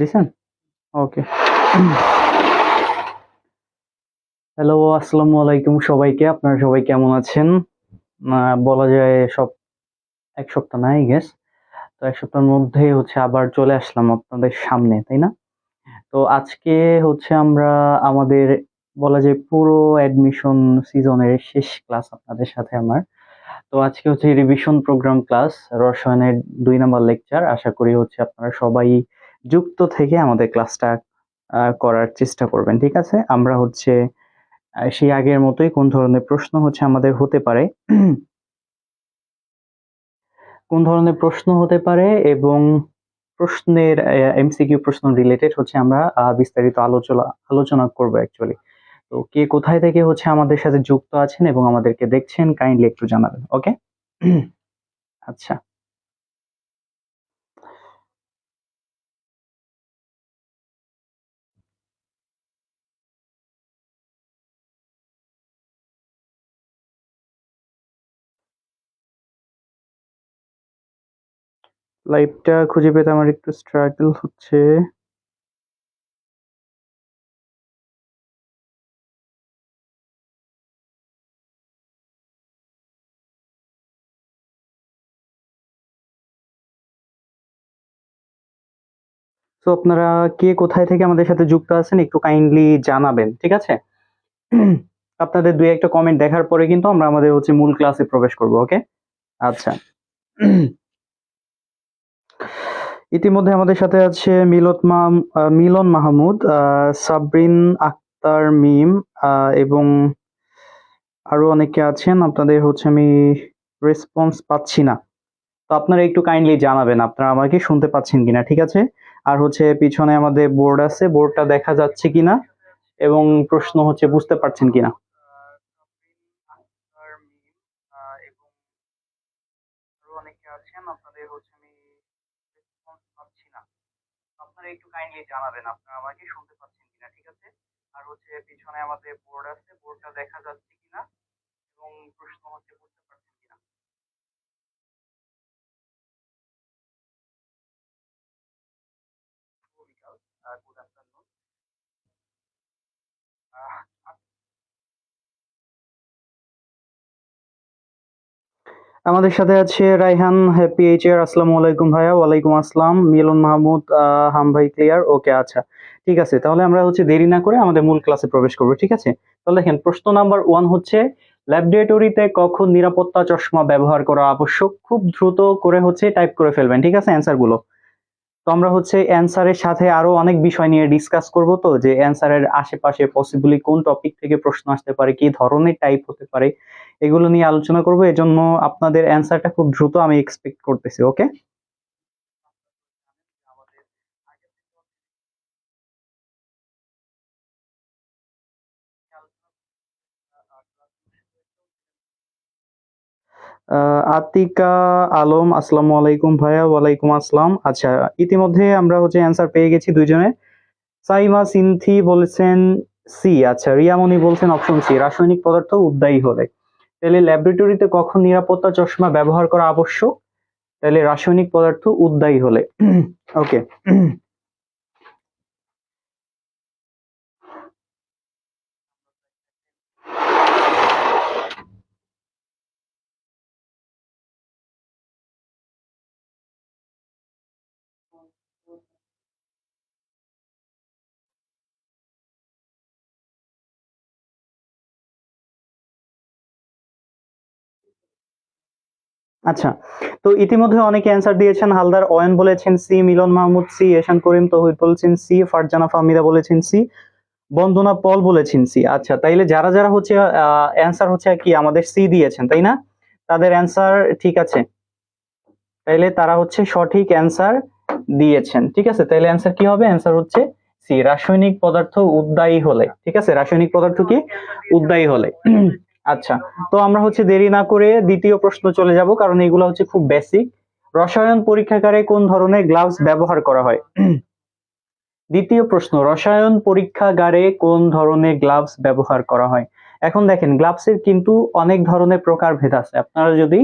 দিছেন? ওকে। হ্যালো, আসসালামু আলাইকুম সবাইকে। আপনারা সবাই কেমন আছেন? বলা যায় এক সপ্তাহ না I গেস। তো ১ সপ্তাহের মধ্যে আবার চলে আসলাম আপনাদের সামনে, তাই না? তো আজকে আমরা আমাদের বলা যায় পুরো অ্যাডমিশন সিজনের শেষ ক্লাস আপনাদের সাথে আমার। তো আজকে রিভিশন প্রোগ্রাম ক্লাস, রসায়নের ২ নাম্বার লেকচার। আশা করি আপনারা সবাই যুক্ত থেকে আমাদের ক্লাসটা করার চেষ্টা করবেন। ঠিক আছে? আমরা সেই আগের মতোই কোন ধরনের প্রশ্ন আমাদের হতে পারে কোন ধরনের প্রশ্ন হতে পারে এবং প্রশ্নের এমসিকিউ প্রশ্ন রিলেটেড আমরা বিস্তারিত আলোচনা করব অ্যাকচুয়ালি। তো কে কোথায় থেকে আমাদের সাথে যুক্ত আছেন এবং আমাদেরকে দেখছেন কাইন্ডলি একটু জানাবেন। ওকে? আচ্ছা। লাইভটা খুঁজে পেতে আমার একটু স্ট্রাগল হচ্ছে। তো আপনারা কে কোথায় থেকে আমাদের সাথে যুক্ত আছেন একটু কাইন্ডলি জানাবেন। ঠিক আছে? আপনাদের ২-১টা কমেন্ট দেখার পরে কিন্তু আমরা আমাদের মূল ক্লাসে প্রবেশ করব। ওকে? আচ্ছা। ইতিমধ্যে আমাদের সাথে আছে মিলন মাহমুদ, সাবরিন আক্তার মিম, এবং আরো অনেকে আছেন। আপনাদের আমি রেসপন্স পাচ্ছি না। তো আপনারা একটু কাইন্ডলি জানাবেন আপনারা আমাকে শুনতে পাচ্ছেন কিনা। ঠিক আছে? আর পিছনে আমাদের বোর্ড আছে, বোর্ডটা দেখা যাচ্ছে কিনা এবং প্রশ্ন বুঝতে পারছেন কিনা। আপনারা একটু কাইন্ডলি জানাবেন আপনারা আমাকে শুনতে পাচ্ছেন কিনা। ঠিক আছে? আর পিছনে আমাদের বোর্ড আছে, বোর্ডটা দেখা যাচ্ছে কিনা এবং প্রশ্ন বুঝতে পারছেন কিনা। Good afternoon. আমাদের সাথে আছে রায়হান হ্যাপি এইচআর। আসসালামু আলাইকুম ভাইয়া। ওয়ালাইকুম আসসালাম। মিলন মাহমুদ, হাম ভাই ক্লিয়ার। ওকে, আচ্ছা ঠিক আছে। তাহলে আমরা দেরি না করে আমাদের মূল ক্লাসে প্রবেশ করবো। ঠিক আছে? তাহলে দেখেন প্রশ্ন নাম্বার 1 ল্যাবরেটরিতে কখন নিরাপত্তা চশমা ব্যবহার করা আবশ্যক? খুব দ্রুত করে টাইপ করে ফেলবেন। ঠিক আছে? অ্যান্সার গুলো। তো আমরা অ্যান্সারের সাথে আরো অনেক বিষয় নিয়ে ডিসকাস করব, তো যে অ্যান্সারের আশেপাশে পসিবলি কোন টপিক থেকে প্রশ্ন আসতে পারে, কি ধরনের টাইপ হতে পারে, এগুলো নিয়ে আলোচনা করব। এজন্য আপনাদের অ্যান্সারটা খুব দ্রুত আমি এক্সপেক্ট করতেছি। ওকে? আতিকা আলম, আসসালামু আলাইকুম ভাইয়া। ওয়ালাইকুম আসসালাম। আচ্ছা, ইতিমধ্যে আমরা অ্যান্সার পেয়ে গেছি দুইজনে। সাইমা সিনথি বলেছেন সি। আচ্ছা, রিয়ামণি বলছেন অপশন সি, রাসায়নিক পদার্থ উদ্বায়ী হলে। তাহলে ল্যাবরেটরিতে কখন নিরাপত্তা চশমা ব্যবহার করা আবশ্যক? তাহলে রাসায়নিক পদার্থ উদ্বায়ী হলে। ওকে। আচ্ছা, তো ইতিমধ্যে অনেকে অ্যান্সার দিয়েছেন। হালদার অয়ন বলেছেন সি, মিলন মাহমুদ সি, এহসান করিম তৌহিদ বলেছেন সি, ফারজানা ফাহমিদা বলেছেন সি, বন্দনা পল বলেছেন সি। আচ্ছা, তাইলে যারা যারা অ্যান্সার কি আমাদের সি দিয়েছেন, তাই না? তাদের অ্যান্সার ঠিক আছে। তাইলে তারা সঠিক অ্যান্সার দিয়েছেন। ঠিক আছে? তাইলে অ্যান্সার কি হবে? অ্যান্সার সি, রাসায়নিক পদার্থ উদ্বায়ী হলে। ঠিক আছে? রাসায়নিক পদার্থ কি উদ্বায়ী হলে। আচ্ছা, তো আমরা দেরি না করে দ্বিতীয় প্রশ্ন চলে যাব, কারণ এগুলো খুব বেসিক। রসায়ন পরীক্ষাগারে কোন ধরনের গ্লাভস ব্যবহার করা হয়? দ্বিতীয় প্রশ্ন, রসায়ন পরীক্ষাগারে কোন ধরনের গ্লাভস ব্যবহার করা হয়? এখন দেখেন, গ্লাভসের কিন্তু অনেক ধরনের প্রকারভেদ আছে। আপনারা যদি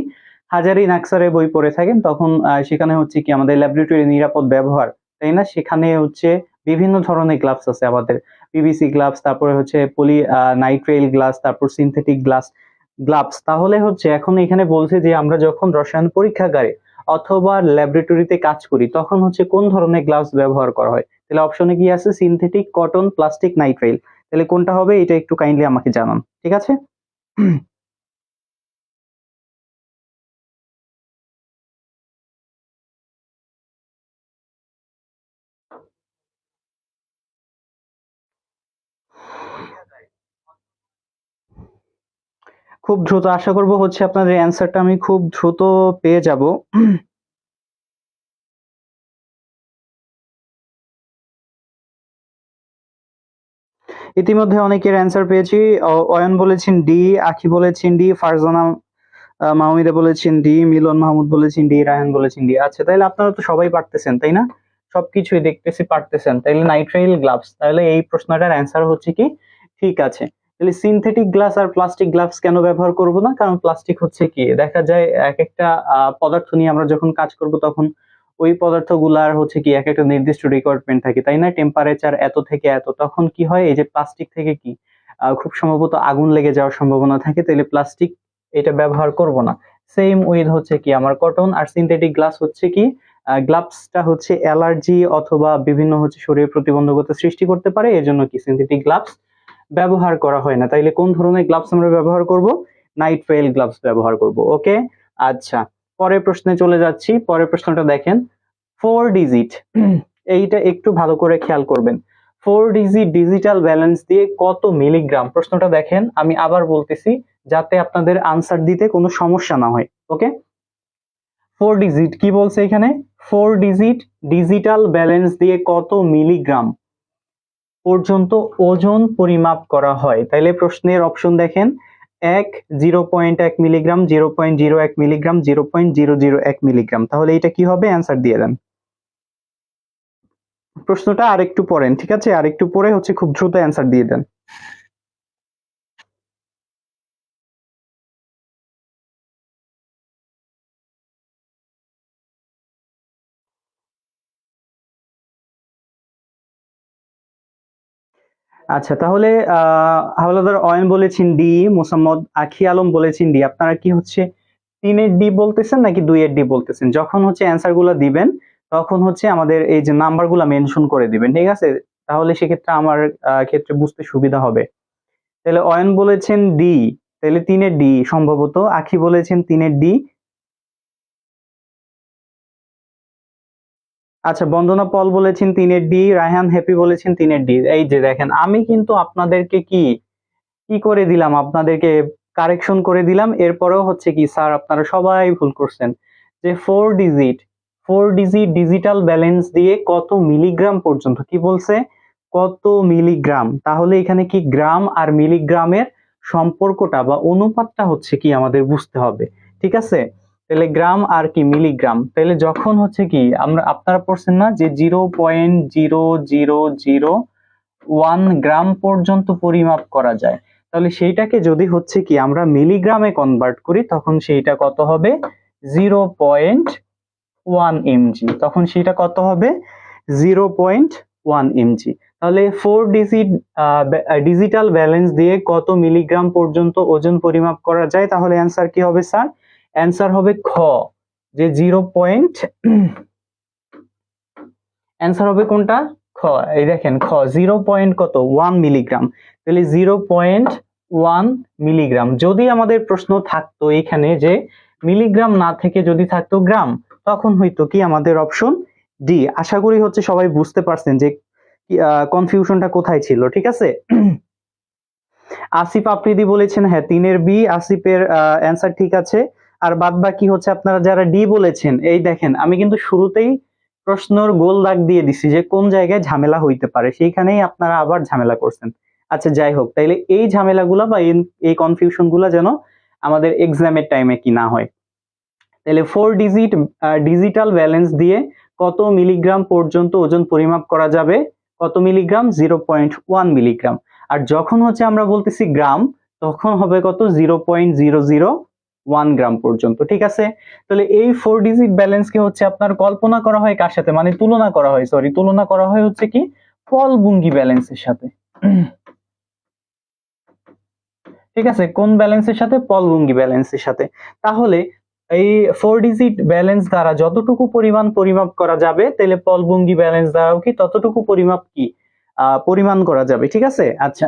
হাজারি নাকসারের বই পড়ে থাকেন তখন সেখানে কি আমাদের ল্যাবরেটরি নিরাপদ ব্যবহার তাই না? সেখানে হচ্ছে বিভিন্ন ধরনের গ্লাভস আছে আমাদের, পিভিসি গ্লাভস, তারপরে হচ্ছে পলি নাইট্রাইল গ্লাস, তারপর সিনথেটিক গ্লাভস। তাহলে হচ্ছে এখন এখানে বলছে যে আমরা যখন রসায়ন পরীক্ষাগারে অথবা ল্যাবরেটরিতে কাজ করি তখন হচ্ছে কোন ধরনের গ্লাভস ব্যবহার করা হয়। তাহলে অপশনে কি আছে? Synthetic, cotton, plastic, nitrile. তাহলে কোনটা হবে এটা একটু কাইন্ডলি আমাকে জানান, ঠিক আছে? খুব দ্রুত, আশা করব হচ্ছে আপনাদের অ্যান্সারটা আমি খুব দ্রুত পেয়ে যাব। ইতিমধ্যে অনেকের অ্যান্সার পেয়েছি। অয়ন বলেছেন ডি, আখি বলেছেন ডি, ফারজানা মাহমিদা বলেছেন ডি, মিলন মাহমুদ বলেছেন ডি, রায়হান বলেছেন ডি। আচ্ছা, তাহলে আপনারা তো সবাই পারতেছেন তাই না? সবকিছুই দেখতেছি পারতেছেন, তাইলে নাইট্রাইল গ্লাভস, তাহলে এই প্রশ্নটার অ্যান্সার হচ্ছে কি ঠিক আছে। তাহলে সিনথেটিক গ্লাস আর প্লাস্টিক গ্লাভস কেন ব্যবহার করব না? কারণ প্লাস্টিক হচ্ছে কি দেখা যায় এক একটা পদার্থ নিয়ে আমরা যখন কাজ করব তখন ওই পদার্থগুলার হচ্ছে কি এক একটা নির্দিষ্ট রিকোয়ারমেন্ট থাকে তাই না? টেম্পারেচার এত থেকে এত, তখন কি হয় এই যে প্লাস্টিক থেকে কি খুব সম্ভবত আগুন লেগে যাওয়ার সম্ভাবনা থাকে, তাহলে প্লাস্টিক এটা ব্যবহার করব না। সেম উইথ হচ্ছে কি আমার কটন আর সিনথেটিক গ্লাস হচ্ছে কি গ্লাভসটা হচ্ছে অ্যালার্জি অথবা বিভিন্ন হচ্ছে শরীরে প্রতিবন্ধকতা সৃষ্টি করতে পারে, এজন্য কি সিনথেটিক গ্লাভস ব্যবহার করা হয় না। তাইলে কোন ধরনের গ্লাভস আমরা ব্যবহার করব? নাইট্রাইল গ্লাভস ব্যবহার করব। ওকে, আচ্ছা, পরের প্রশ্নে চলে যাচ্ছি। পরের প্রশ্নটা দেখেন, 4 ডিজিট, এইটা একটু ভালো করে খেয়াল করবেন। 4 ডিজিট ডিজিটাল ব্যালেন্স দিয়ে কত মিলিগ্রাম? প্রশ্নটা দেখেন, আমি আবার বলতেছি যাতে আপনাদের আনসার দিতে কোনো সমস্যা না হয়। ওকে, 4 ডিজিট কি বলছে এখানে? 4 ডিজিট ডিজিটাল ব্যালেন্স দিয়ে কত মিলিগ্রাম পর্যন্ত ওজন পরিমাপ করা হয়? তাইলে প্রশ্নের অপশন দেখেন, 1, 0.1 মিলিগ্রাম, 0.01 মিলিগ্রাম, 0.001 মিলিগ্রাম। তাহলে এটা কি হবে? অ্যান্সার দিয়ে দেন। প্রশ্নটা আরেকটু পড়েন, ঠিক আছে? আরেকটু পড়ে হচ্ছে খুব দ্রুত অ্যান্সার দিয়ে দেন। আচ্ছা, তাহলে হাওলাদার অয়ন বলেছেন ডি, মোসাম্মদ আখি আলম বলেছেন ডি। আপনারা কি হচ্ছে 3-এর ডি বলতেছেন নাকি 2-এর ডি বলতেছেন? যখন হচ্ছে অ্যান্সার গুলা দিবেন তখন হচ্ছে আমাদের এই যে নাম্বার গুলা মেনশন করে দিবেন, ঠিক আছে? তাহলে সেক্ষেত্রে আমার ক্ষেত্রে বুঝতে সুবিধা হবে। তাহলে অয়ন বলেছেন ডি, তাহলে 3-এর ডি সম্ভবত। আখি বলেছেন 3-এর ডি। আচ্ছা, বন্দনা পল বলেছেন 3-এর ডি, রায়হান হ্যাপি বলেছেন 3-এর ডি। এই যে দেখেন, আমি কিন্তু আপনাদেরকে কি কি করে দিলাম, আপনাদেরকে কারেকশন করে দিলাম, এরপরেও হচ্ছে কি স্যার আপনারা সবাই ভুল করছেন। যে 4 ডিজিট, 4 ডিজিট ডিজিটাল ব্যালেন্স দিয়ে কত মিলিগ্রাম পর্যন্ত, কি বলছে? কত মিলিগ্রাম। তাহলে এখানে কি গ্রাম আর মিলিগ্রামের সম্পর্কটা বা অনুপাতটা হচ্ছে কি আমাদের বুঝতে হবে, ঠিক আছে? তাহলে গ্রাম আর কি মিলিগ্রাম, তাহলে যখন হচ্ছে কি আমরা, আপনারা পড়ছেন না যে 0.0001 গ্রাম পর্যন্ত পরিমাপ করা যায়, তাহলে সেইটাকে যদি হচ্ছে কি আমরা মিলিগ্রামে কনভার্ট করি তখন সেইটা কত হবে? 0.1 mg। তখন সেটা কত হবে? 0.1 mg। তাহলে 4 ডিজিট ডিজিটাল ব্যালেন্স দিয়ে কত মিলিগ্রাম পর্যন্ত ওজন পরিমাপ করা যায়? তাহলে অ্যান্সার কি হবে স্যার? অ্যান্সার হবে খ, যে 0. অ্যান্সার হবে কোনটা? খ। এই দেখেন খ, 0. কত 1 মিলিগ্রাম। তাহলে 0.1 মিলিগ্রাম। যদি আমাদের প্রশ্ন থাকতো এখানে যে মিলিগ্রাম না থেকে যদি থাকতো গ্রাম, তখন হয়তো কি আমাদের অপশন ডি। আশা করি হচ্ছে সবাই বুঝতে পারছেন যে কনফিউশনটা কোথায় ছিল, ঠিক আছে? আসিফ আফ্রিদি বলেছেন হ্যাঁ 3-এর বি। আসিফের অ্যান্সার ঠিক আছে। আর বাদ বাকি হচ্ছে আপনারা যারা ডি বলেছেন, এই দেখেন আমি কিন্তু শুরুতেই প্রশ্নর গোল দাগ দিয়ে দিছি যে কোন জায়গায় ঝামেলা হইতে পারে, সেইখানেই আপনারা আবার ঝামেলা করছেন। আচ্ছা, যাই হোক, তাইলে এই ঝামেলাগুলা বা এই কনফিউশন গুলা যেন আমাদের এক্সামের টাইমে কি না হয়। তাহলে 4 ডিজিট ডিজিটাল ব্যালেন্স দিয়ে কত মিলিগ্রাম পর্যন্ত ওজন পরিমাপ করা যাবে? কত মিলিগ্রাম? 0.1 মিলিগ্রাম। আর যখন হচ্ছে আমরা বলতেছি গ্রাম, তখন হবে কত? 0.00 গ্রাম পর্যন্ত। ঠিক আছে, তাহলে এই 4 ডিজিট ব্যালেন্সকে হচ্ছে আপনার কল্পনা করা হয় কার সাথে, মানে তুলনা করা হয়, তুলনা করা হয় হচ্ছে কি পলবুঙ্গি ব্যালেন্সের সাথে। ঠিক আছে, কোন ব্যালেন্সের সাথে? পলবুঙ্গি ব্যালেন্সের সাথে। তাহলে এই 4 ডিজিট ব্যালেন্স দ্বারা যতটুকু পরিমাণ পরিমাপ করা যাবে, তাহলে পলবুঙ্গি ব্যালেন্স দ্বারাও কি ততটুকু পরিমাপ কি পরিমাণ করা যাবে। ঠিক আছে, আচ্ছা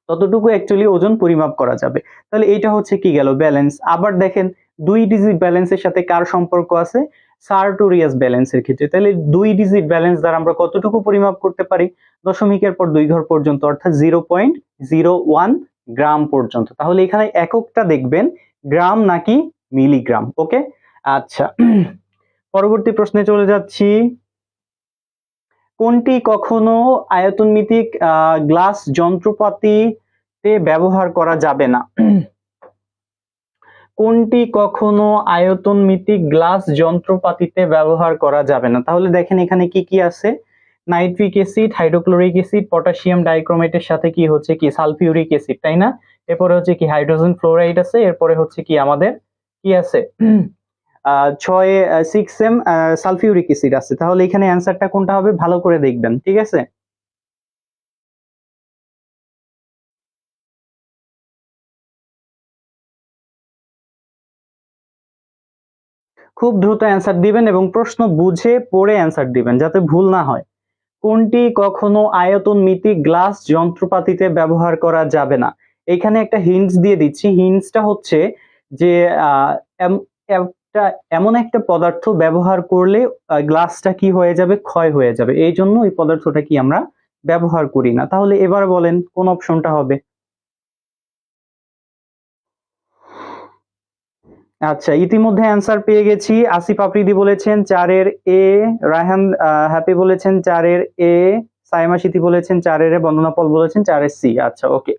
ততটুকু অ্যাকচুয়ালি ওজন পরিমাপ করা যাবে। তাহলে এইটা হচ্ছে কি গেল ব্যালেন্স। আবার দেখেন 2 ডিজিট ব্যালেন্সের সাথে কার সম্পর্ক আছে? সার্টোরিয়াস ব্যালেন্সের ক্ষেত্রে। তাহলে 2 ডিজিট ব্যালেন্স দ্বারা আমরা কতটুকু পরিমাপ করতে পারি? দশমিকের পর 2 ঘর পর্যন্ত, অর্থাৎ 0.01 গ্রাম পর্যন্ত। তাহলে এখানে এককটা দেখবেন গ্রাম নাকি মিলিগ্রাম। ওকে, আচ্ছা পরবর্তী প্রশ্নে চলে যাচ্ছি। কোনটি কখনো আয়তনমিতিক গ্লাস যন্ত্রপাতিতে ব্যবহার করা যাবে না? কোনটি কখনো আয়তনমিতিক গ্লাস যন্ত্রপাতিতে ব্যবহার করা যাবে না? তাহলে দেখেন এখানে কি কি আছে? Nitric acid, hydrochloric acid, potassium ডাইক্রোমেটের সাথে কি হচ্ছে কি সালফিউরিক অ্যাসিড, তাই না? এরপরে হচ্ছে কি হাইড্রোজেন ফ্লোরাইড আছে, এরপরে হচ্ছে কি আমাদের কি আছে 6m সালফিউরিক অ্যাসিড আছে। তাহলে এখানে অ্যান্সারটা কোনটা হবে ভালো করে দেখবেন। ঠিক আছে, খুব দ্রুত অ্যান্সার দিবেন এবং প্রশ্ন বুঝে পড়ে অ্যান্সার দিবেন যাতে ভুল না হয়। কোনটি কখনো আয়তনমিতিক গ্লাস যন্ত্রপাতিতে ব্যবহার করা যাবে না? এখানে একটা হিন্টস দিয়ে দিচ্ছি। হিন্টসটা হচ্ছে যে একটা এমন একটা পদার্থ ব্যবহার করলে গ্লাসটা কি হয়ে যাবে? ক্ষয় হয়ে যাবে। এই জন্য এই পদার্থটা কি আমরা ব্যবহার করি না। তাহলে এবার বলেন কোন অপশনটা হবে? আচ্ছা, ইতিমধ্যে অ্যান্সার পেয়ে গেছি। আসিফ আফ্রিদি বলেছেন 4-এর এ, রায়হান হ্যাপি বলেছেন 4-এর এ, সাইমা সিথি বলেছেন 4-এর এ, বন্দনা পল বলেছেন 4-এর সি। আচ্ছা ওকে,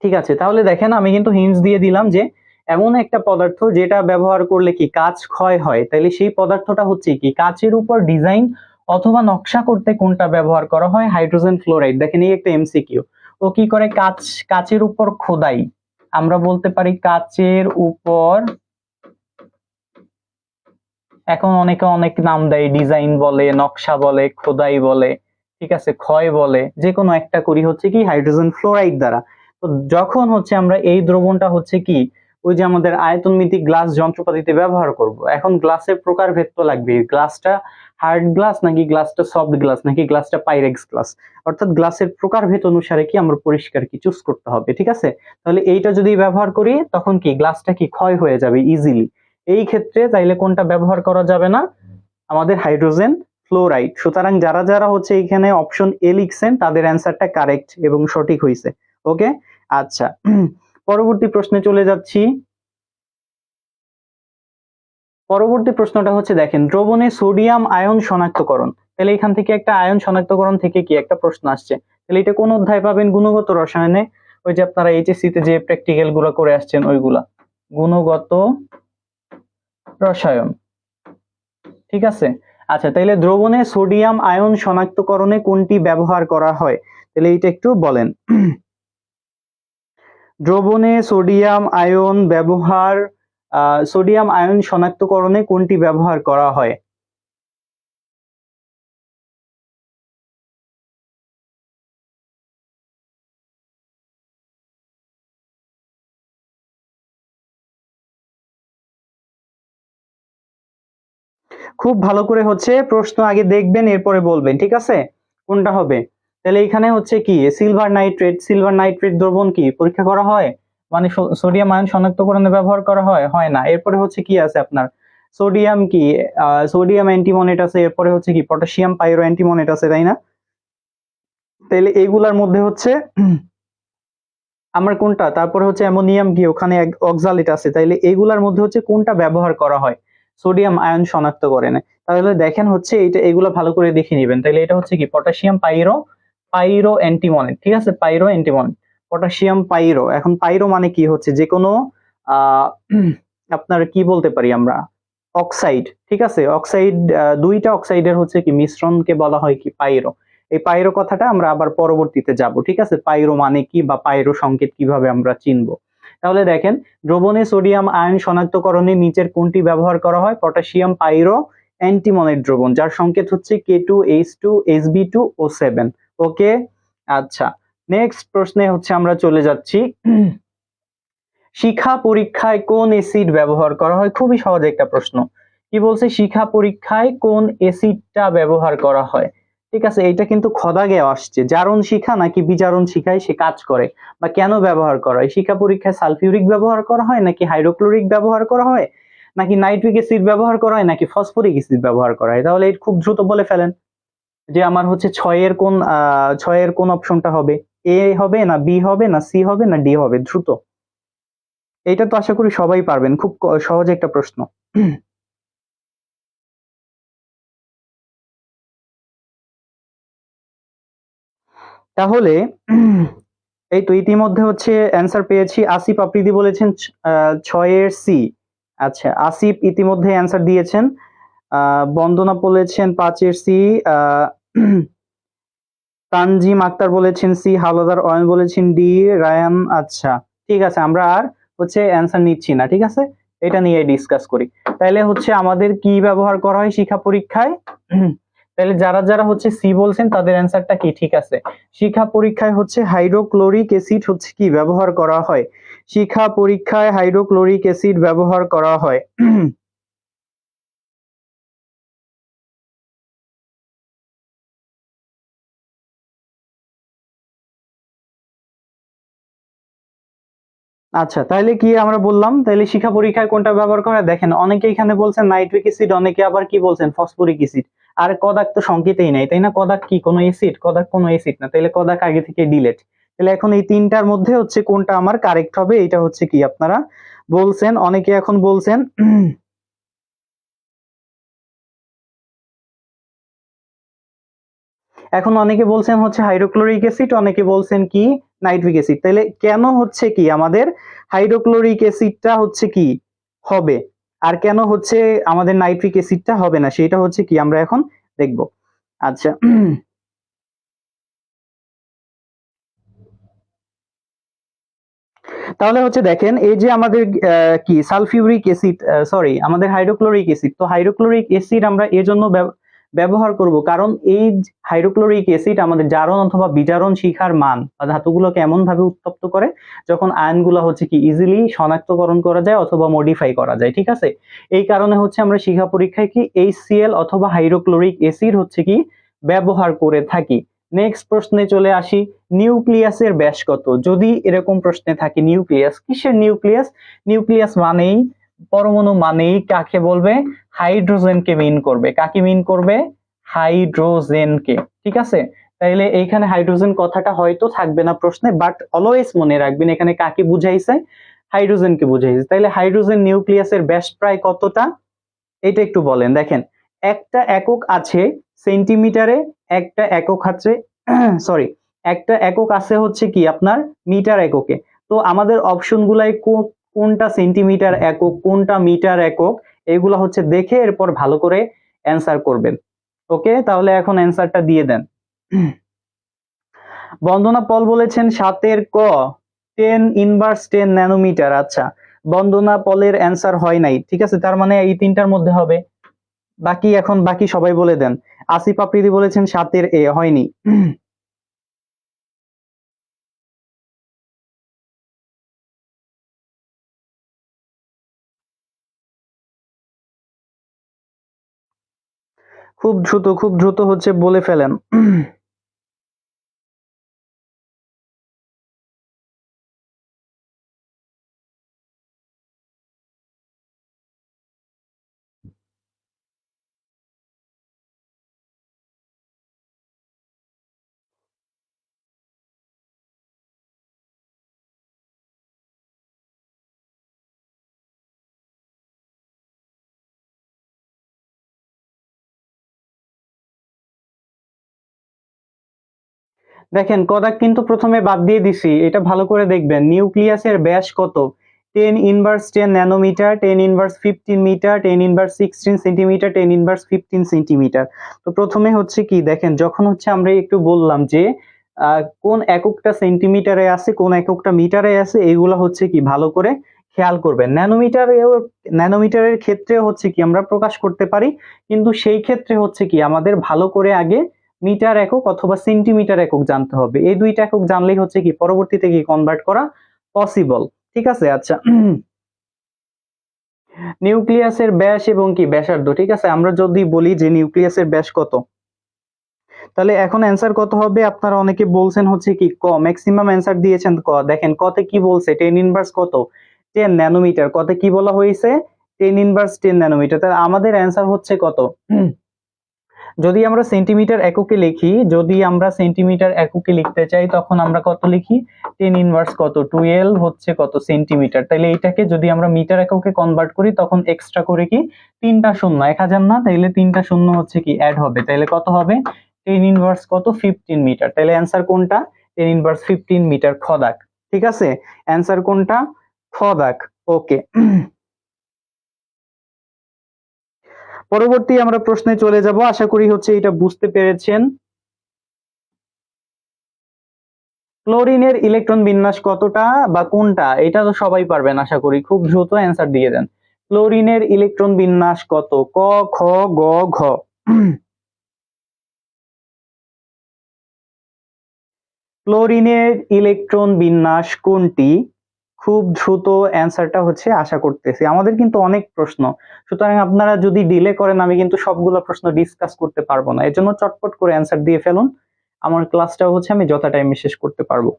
ঠিক আছে। তাহলে দেখেন আমি কিন্তু হিন্টস দিয়ে দিলাম যে এমন একটা পদার্থ যেটা ব্যবহার করলে কি কাঁচ ক্ষয় হয়, তাইলে সেই পদার্থটা হচ্ছে কি কাঁচের উপর ডিজাইন অথবা নকশা করতে কোনটা ব্যবহার করা হয়? Hydrogen fluoride. দেখেন এই একটা এমসিকিউ। ও কি করে? কাঁচের উপর খোদাই, আমরা বলতে পারি কাঁচের উপর, এখন অনেকে অনেক নাম দেয়, ডিজাইন বলে, নকশা বলে, খোদাই বলে, ঠিক আছে, ক্ষয় বলে, যে কোনো একটা করি হচ্ছে কি হাইড্রোজেন ফ্লোরাইড দ্বারা। তো যখন হচ্ছে আমরা এই দ্রবণটা হচ্ছে কি ওই যে আমাদের আয়তনমিতিক গ্লাস যন্ত্রপাতিতে ব্যবহার করব, এখন গ্লাসের প্রকারভেদ তো লাগবে, গ্লাসটা হার্ড গ্লাস নাকি গ্লাসটা সফট গ্লাস নাকি গ্লাসটা পাইরেক্স গ্লাস, অর্থাৎ গ্লাসের প্রকারভেদ অনুসারে কি আমরা পরিষ্কার কি চুজ করতে হবে। ঠিক আছে, তাহলে এইটা যদি ব্যবহার করি তখন কি গ্লাসটা কি ক্ষয় হয়ে যাবে ইজিলি। এই ক্ষেত্রে তাইলে কোনটা ব্যবহার করা যাবে না? আমাদের হাইড্রোজেন ফ্লোরাইড। সুতরাং যারা যারা হচ্ছে এখানে অপশন এ লিখছেন তাদের অ্যান্সারটা কারেক্ট এবং সঠিক হয়েছে। ওকে, আচ্ছা পরবর্তী প্রশ্নে চলে যাচ্ছি। পরবর্তী প্রশ্নটা হচ্ছে দেখেন দ্রবণে সোডিয়াম আয়ন শনাক্তকরণ। তাহলে এখান থেকে একটা আয়ন শনাক্তকরণ থেকে কি একটা প্রশ্ন আসছে। তাহলে এটা কোন অধ্যায় পাবেন? গুণগত রসায়নে। ওই যে আপনারা এইচএসসি তে যে প্র্যাকটিক্যাল গুলো করে আসছেন ওইগুলা, গুণগত রসায়ন। ঠিক আছে, আচ্ছা তাইলে দ্রবণে সোডিয়াম আয়ন শনাক্তকরণে কোনটি ব্যবহার করা হয়? তাহলে এইটা একটু বলেন। দ্রবণে সোডিয়াম আয়ন শনাক্তকরণে কোনটি ব্যবহার করা হয়? খুব ভালো করে হচ্ছে প্রশ্ন আগে দেখবেন এরপরে বলবেন, ঠিক আছে কোনটা হবে। তাহলে এখানে হচ্ছে কি সিলভার নাইট্রেট দ্রবণ কি পরীক্ষা করা হয়, মানে সোডিয়াম আয়ন শনাক্তকরণে ব্যবহার করা হয়? হয় না। এরপরে হচ্ছে কি আছে আপনার সোডিয়াম কি সোডিয়াম অ্যান্টিমনেট আছে, এরপরে হচ্ছে কি পটাশিয়াম পাইরো অ্যান্টিমনেট আছে, তাই না? তাইলে এইগুলার মধ্যে হচ্ছে আমার কোনটা, তারপরে হচ্ছে অ্যামোনিয়াম কি ওখানে অক্সালেট আছে, তাইলে এইগুলার মধ্যে হচ্ছে কোনটা ব্যবহার করা হয় সোডিয়াম আয়ন শনাক্তকরণে? তাহলে দেখেন হচ্ছে এইটা, এগুলো ভালো করে দেখে নেবেন। তাহলে এটা হচ্ছে কি পটাশিয়াম পাইরো অ্যান্টিমনেট। ঠিক আছে, পাইরো অ্যান্টিমনেট, পটাশিয়াম পাইরো। এখন পাইরো মানে কি হচ্ছে যে কোনো আহ আপনার কি বলতে পারি আমরা অক্সাইড। ঠিক আছে, অক্সাইড, দুইটা অক্সাইডের হচ্ছে কি মিশ্রণকে বলা হয় কি পাইরো। এই পাইরো কথাটা আমরা আবার পরবর্তীতে যাব। ঠিক আছে, পাইরো মানে কি বা পাইরো সংকেত কিভাবে আমরা চিনবো। তাহলে দেখেন, দ্রবণে সোডিয়াম আয়ন শনাক্তকরণে নিচের কোনটি ব্যবহার করা হয়? পটাশিয়াম পাইরো অ্যান্টিমনের দ্রবণ, যার সংকেত হচ্ছে K2H2SB2O7। ওকে, আচ্ছা, নেক্সট প্রশ্নে হচ্ছে আমরা চলে যাচ্ছি। শিখা পরীক্ষায় কোন এসিড ব্যবহার করা হয়? খুবই সহজ একটা প্রশ্ন। কি বলছে? শিখা পরীক্ষায় কোন এসিডটা ব্যবহার করা হয়? ঠিক আছে, এটা কিন্তু খদাগে আসছে, জারণ শিখা নাকি বিজারণ শিখায় সে কাজ করে, বা কেন ব্যবহার করা হয়? শিখা পরীক্ষায় সালফিউরিক ব্যবহার করা হয়, নাকি হাইড্রোক্লোরিক ব্যবহার করা হয়, নাকি নাইট্রিক অ্যাসিড ব্যবহার করা হয়, নাকি ফসফরিক অ্যাসিড ব্যবহার করা হয়? তাহলে খুব দ্রুত বলে ফেলেন যে আমার হচ্ছে ছয়ের কোন অপশনটা হবে? এ হবে, না বি হবে, না সি হবে, না ডি হবে? দ্রুত, এটা তো আশা করি সবাই পারবেন, খুব সহজ একটা প্রশ্ন। তাহলে এই তো ইতিমধ্যে হচ্ছে অ্যান্সার পেয়েছি। আসিফ আফ্রিদি বলেছেন 6 এর সি। আচ্ছা, আসিফ ইতিমধ্যে অ্যান্সার দিয়েছেন। বন্দনা বলেছেন 5 এর সি। তানজিম আক্তার বলেছেন সি। হাওলাদার অয়ন বলেছেন ডি। রায়ান, আচ্ছা ঠিক আছে, আমরা আর হচ্ছে অ্যান্সার নিচ্ছি না, ঠিক আছে, এটা নিয়ে ডিসকাস করি। তাহলে হচ্ছে আমাদের কি ব্যবহার করা হয় শিখা পরীক্ষায়? তাহলে যারা যারা হচ্ছে সি বলছেন তাদের অ্যান্সারটা কি ঠিক আছে? শিখা পরীক্ষায় হচ্ছে হাইড্রোক্লোরিক অ্যাসিড হচ্ছে কি ব্যবহার করা হয়? শিখা পরীক্ষায় হাইড্রোক্লোরিক অ্যাসিড ব্যবহার করা হয়। আচ্ছা, তাহলে কি আমরা বললাম, তাহলে শিখা পরীক্ষায় কোনটা ব্যবহার করা হয়? দেখেন, অনেকে এখানে বলছেন নাইট্রিক অ্যাসিড, অনেকে আবার কি বলছেন ফসফরিক অ্যাসিড। আর কদাক তো সংকেতেই নাই, তাই না? কদাক কি কোনো অ্যাসিড? কদাক কোনো অ্যাসিড না, তাহলে কদাক আগে থেকে ডিলেট। তাহলে এখন এই তিনটার মধ্যে হচ্ছে কোনটা আমার কারেক্ট হবে, এটা হচ্ছে কি আপনারা বলছেন, অনেকে এখন বলছেন। এখন অনেকে বলছেন হচ্ছে হাইড্রোক্লোরিক অ্যাসিড, অনেকে বলছেন কি নাইট্রিক অ্যাসিড। তাহলে কেন হচ্ছে কি আমাদের হাইড্রোক্লোরিক অ্যাসিডটা হচ্ছে কি হবে, আর কেন হচ্ছে আমাদের নাইট্রিক অ্যাসিডটা হবে না, সেটা হচ্ছে কি আমরা এখন দেখব। আচ্ছা, তাহলে হচ্ছে দেখেন, এই যে আমাদের কি সালফিউরিক অ্যাসিড, সরি আমাদের হাইড্রোক্লোরিক অ্যাসিড, তো হাইড্রোক্লোরিক অ্যাসিড আমরা এজন্য ব্যবহার করব কারণ এই হাইড্রোক্লোরিক অ্যাসিড আমাদের জারণ অথবা বিজারণ শিখার মান বা ধাতুগুলোকে এমন ভাবে উত্তপ্ত করে যখন আয়নগুলো হচ্ছে কি ইজিলি শনাক্তকরণ করা যায় অথবা মডিফাই করা যায়, ঠিক আছে। এই কারণে হচ্ছে আমরা শিখা পরীক্ষায় কি HCl অথবা হাইড্রোক্লোরিক অ্যাসিড হচ্ছে কি ব্যবহার করে থাকি। নেক্সট প্রশ্নে চলে আসি, নিউক্লিয়াসের ব্যাস কত? যদি এরকম প্রশ্নে থাকে নিউক্লিয়াস, কিসের নিউক্লিয়াস? নিউক্লিয়াস মানেই পরমাণু, মানেই কাকে বলবে? হাইড্রোজেনকে মিন করবে। কাকে মিন করবে? হাইড্রোজেনকে, ঠিক আছে। তাইলে এইখানে হাইড্রোজেন কথাটা হয়তো থাকবে না প্রশ্নে, বাট অলওয়েজ মনে রাখবেন এখানে কাকে বুঝাইছে? হাইড্রোজেনকে বুঝাইছে। তাইলে হাইড্রোজেন নিউক্লিয়াসের ব্যাস প্রায় কতটা, এটা একটু বলেন। দেখেন, একটা একক আছে সেন্টিমিটারে, একটা একক আছে সরি একটা একক আছে হচ্ছে কি আপনার মিটার এককে। তো আমাদের অপশন গুলাই কোনটা সেন্টিমিটার একক, কোনটা মিটার একক, এগুলা হচ্ছে দেখে এরপর ভালো করে অ্যান্সার করবেন। ওকে, তাহলে এখন অ্যান্সারটা দিয়ে দেন। বন্দনা পল বলেছেন 7 এর ক 10⁻10 ন্যানোমিটার। আচ্ছা, বন্দনা পলের অ্যান্সার হয় নাই, ঠিক আছে, তার মানে এই তিনটার মধ্যে হবে। বাকি এখন বাকি সবাই বলে দেন। আসিফ আফ্রিদি বলেছেন 7 এর এ হয়নি। খুব দ্রুত হচ্ছে বলে ফেলেন। দেখেন, কদাক কিন্তু প্রথমে বাদ দিয়ে দিছি, এটা ভালো করে দেখবেন। নিউক্লিয়াসের ব্যাস কত? 10⁻10 ন্যানোমিটার, 10⁻15 মিটার, 10⁻16 সেন্টিমিটার, 10⁻15 সেন্টিমিটার। তো প্রথমে হচ্ছে কি দেখেন, যখন হচ্ছে আমরা একটু বললাম যে কোন এককটা সেন্টিমিটারে আছে, কোন এককটা মিটারে আছে, এইগুলা হচ্ছে কি ভালো করে খেয়াল করবেন। ন্যানোমিটারের ক্ষেত্রে হচ্ছে কি আমরা প্রকাশ করতে পারি, কিন্তু সেই ক্ষেত্রে হচ্ছে কি আমাদের ভালো করে আগে মিটার একক অথবা সেন্টিমিটার একক জানতে হবে। এই দুইটা একক জানলেই হচ্ছে কি পরবর্তীতে কি কনভার্ট করা পসিবল। ঠিক আছে, আচ্ছা। নিউক্লিয়াসের ব্যাস এবং কি ব্যাসার্ধ, ঠিক আছে, আমরা যদি বলি যে নিউক্লিয়াসের ব্যাস কত, তাহলে এখন অ্যান্সার কত হবে? আপনারা অনেকে বলছেন হচ্ছে কি ক, ম্যাক্সিমাম অ্যান্সার দিয়েছেন ক। দেখেন কতে কি বলছে, 10 ইনভার্স কত, 10 ন্যানোমিটার। কতে কি বলা হয়েছে? 10 ইনভার্স 10 ন্যানোমিটার। তাহলে আমাদের অ্যান্সার হচ্ছে কত? যদি আমরা সেন্টিমিটার এককে লিখি, যদি আমরা সেন্টিমিটার এককে লিখতে চাই, তখন আমরা কত লিখি? 10 ইনভার্স কত, 12 হচ্ছে কত সেন্টিমিটার। তাহলে এইটাকে যদি আমরা মিটার এককে কনভার্ট করি, তখন এক্সট্রা করে কি 3টা শূন্য, 1000 না, তাইলে 3টা শূন্য হচ্ছে কি অ্যাড হবে। তাইলে কত হবে? 10 ইনভার্স কত, 15 মিটার। তাহলে অ্যান্সার কোনটা? 10 ইনভার্স 15 মিটার, খ দাগ। ঠিক আছে, অ্যান্সার কোনটা? খ দাগ। ওকে, পরবর্তী আমরা প্রশ্নে চলে যাব। আশা করি হচ্ছে এটা বুঝতে পেরেছেন। ক্লোরিনের ইলেকট্রন বিন্যাস কতটা বা কোনটা? এটা তো সবাই পারবেন আশা করি, খুব দ্রুত অ্যান্সার দিয়ে দেন। ক্লোরিনের ইলেকট্রন বিন্যাস কত? ক, খ, গ, ঘ। ক্লোরিনের ইলেকট্রন বিন্যাস কোনটি? খুব দ্রুত অ্যান্সারটা হচ্ছে আশা করতেছি। আমাদের কিন্তু অনেক প্রশ্ন, সুতরাং আপনারা যদি ডিলে করেন আমি কিন্তু সবগুলো প্রশ্ন ডিসকাস করতে পারবো না। এজন্য চটপট করে অ্যান্সার দিয়ে ফেলুন, আমার ক্লাসটা হচ্ছে আমি যথা টাইমে শেষ করতে পারবো।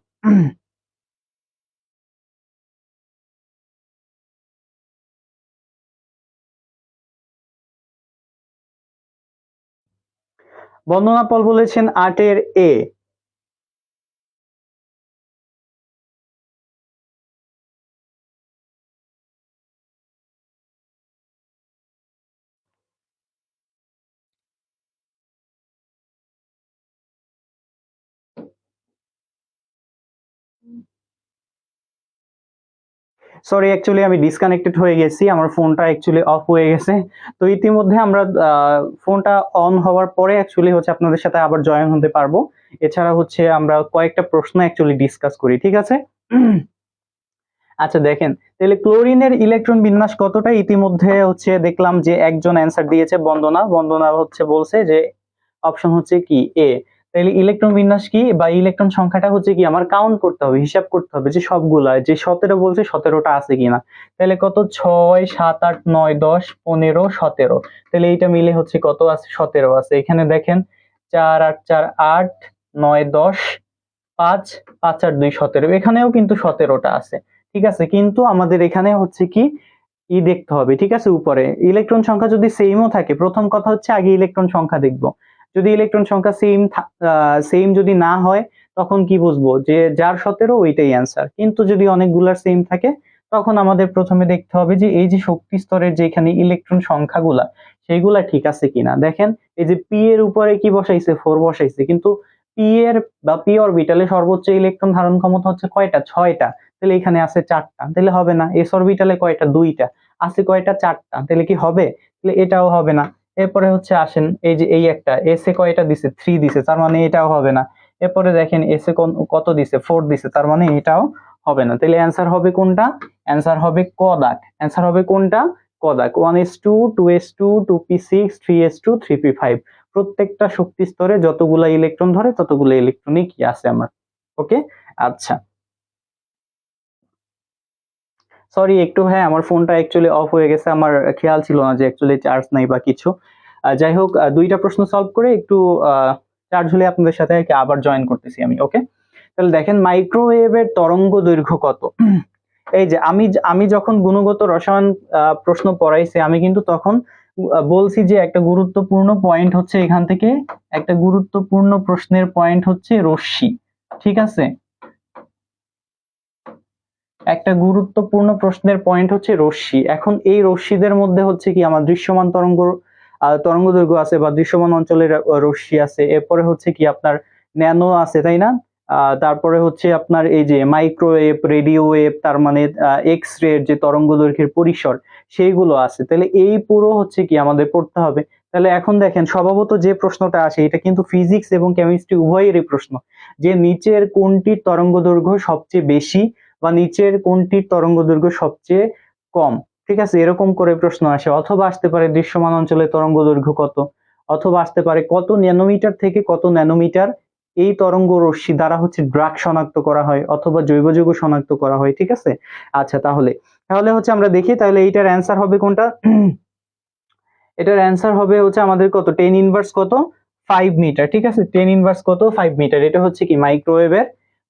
বন্দনা পল বলেছেন 8-এর এ। সরি, অ্যাকচুয়ালি আমি ডিসকানেক্টেড হয়ে গেছি, আমার ফোনটা অ্যাকচুয়ালি অফ হয়ে গেছে। তো ইতিমধ্যে আমরা ফোনটা অন হওয়ার পরে অ্যাকচুয়ালি হচ্ছে আপনাদের সাথে আবার জয়েন হতে পারবো। এছাড়া হচ্ছে আমরা কয়েকটা প্রশ্ন অ্যাকচুয়ালি ডিসকাস করি, ঠিক আছে? আচ্ছা দেখেন, তাহলে ক্লোরিনের ইলেকট্রন বিন্যাস কতটা? ইতিমধ্যে হচ্ছে দেখলাম যে একজন অ্যান্সার দিয়েছে, বন্দনা। বন্দনা হচ্ছে বলছে যে অপশন হচ্ছে কি এ। তাহলে ইলেকট্রন বিন্যাস কি বা ইলেকট্রন সংখ্যাটা হচ্ছে কি আমার কাউন্ট করতে হবে, হিসাব করতে হবে যে সবগুলা, যে 17 বলছে 17টা আছে কিনা। তাহলে কত? 6, 7, 8, 9, 10, 15, 17। তাহলে এইটা মিলে হচ্ছে কত আছে? 17 আছে। এখানে দেখেন 4, 8, 4, 8, 9, 10, 5, 5, 8, 2, 17। এখানেও কিন্তু 17টা আছে। ঠিক আছে, কিন্তু আমাদের এখানে হচ্ছে কি দেখতে হবে, ঠিক আছে? উপরে ইলেকট্রন সংখ্যা যদি সেমও থাকে, প্রথম কথা হচ্ছে আগে ইলেকট্রন সংখ্যা দেখবো। যদি ইলেকট্রন সংখ্যা সেম যদি না হয়, তখন কি বুঝবো? যে যার 17 ওইটাই অ্যান্সার। কিন্তু যদি অনেকগুলার সেম থাকে, তখন আমাদের প্রথমে দেখতে হবে যে এই যে শক্তি স্তরের যেখানে ইলেকট্রন সংখ্যাগুলা, সেইগুলা ঠিক আছে কিনা। দেখেন এই যে পি এর উপরে কি বসাইছে? 4 বসাইছে, কিন্তু পি এর বা পি অরবিটালে সর্বোচ্চ ইলেকট্রন ধারণ ক্ষমতা হচ্ছে কয়টা? 6টা। তাহলে এখানে আছে 4টা, তাহলে হবে না। এস অরবিটালে কয়টা? 2টা। আছে কয়টা? 4টা, তাহলে কি হবে? তাহলে এটাও হবে না। এরপরে হচ্ছে আসেন, এই যে এই একটা এস এ কয়টা দিছে? 3 দিছে, তার মানে এটাও হবে না। এরপরে দেখেন এস এ কত দিছে? 4 দিছে, তার মানে এটাও হবে না। তাহলে অ্যান্সার হবে কোনটা? অ্যান্সার হবে ক দাগ। অ্যান্সার হবে কোনটা? ক দাগ। 1s2, 2s2, 2p6, 3s2, 3p5। প্রত্যেকটা শক্তি স্তরে যতগুলা ইলেকট্রন ধরে ততগুলো ইলেকট্রনই কি আছে আমার। ওকে, আচ্ছা। সরি একটু, হ্যাঁ আমার ফোনটা অ্যাকচুয়ালি অফ হয়ে গেছে, আমার খেয়াল ছিল না যে অ্যাকচুয়ালি চার্জ নাই বা কিছু। যাই হোক, দুইটা প্রশ্ন সলভ করে একটু চার্জ হলে আপনাদের সাথে আর কি আবার জয়েন করতেছি আমি। ওকে, তাহলে দেখেন মাইক্রোওয়েভের তরঙ্গ দৈর্ঘ্য কত? এই যে আমি আমি যখন গুণগত রসায়ন প্রশ্ন পড়াইছি, আমি কিন্তু তখন বলছি যে একটা গুরুত্বপূর্ণ পয়েন্ট হচ্ছে এখান থেকে, একটা গুরুত্বপূর্ণ প্রশ্নের পয়েন্ট হচ্ছে রশ্মি। ঠিক আছে, একটা গুরুত্বপূর্ণ প্রশ্নের পয়েন্ট হচ্ছে রশ্মি। এখন এই রশ্মিদের মধ্যে হচ্ছে কি আমার দৃশ্যমান তরঙ্গ দৈর্ঘ্য আছে বা দৃশ্যমান অঞ্চলের রশ্মি আছে। এরপরে হচ্ছে কি আপনার ন্যানো আছে, তাই না? তারপরে হচ্ছে আপনার এই যে মাইক্রোওয়েভ, রেডিও ওয়েভ, তার মানে এক্স রে যে তরঙ্গ দৈর্ঘ্যের পরিসর, সেইগুলো আছে। তাহলে এই পুরো হচ্ছে কি আমাদের পড়তে হবে। তাহলে এখন দেখেন স্বভাবত যে প্রশ্নটা আসে এটা কিন্তু ফিজিক্স এবং কেমিস্ট্রি উভয়েরই প্রশ্ন, যে নিচের কোনটির তরঙ্গদৈর্ঘ্য সবচেয়ে বেশি বা নিচের কোনটির তরঙ্গদৈর্ঘ্য সবচেয়ে কম। ঠিক আছে, এরকম করে প্রশ্ন আসে। অথবা আসতে পারে দৃশ্যমান অঞ্চলে তরঙ্গদৈর্ঘ্য কত, অথবা আসতে পারে কত ন্যানোমিটার থেকে কত ন্যানোমিটার এই তরঙ্গ রশ্মি দ্বারা হচ্ছে ড্রাগ শনাক্ত করা হয় অথবা জৈব যৌগ শনাক্ত করা হয়। ঠিক আছে, আচ্ছা তাহলে তাহলে হচ্ছে আমরা দেখি, তাহলে এইটার অ্যান্সার হবে কোনটা? এটার অ্যান্সার হবে হচ্ছে আমাদের কত, 10 ইনভার্স কত, 5 মিটার। ঠিক আছে, 10 ইনভার্স কত, 5 মিটার। এটা হচ্ছে কি মাইক্রোওয়েভের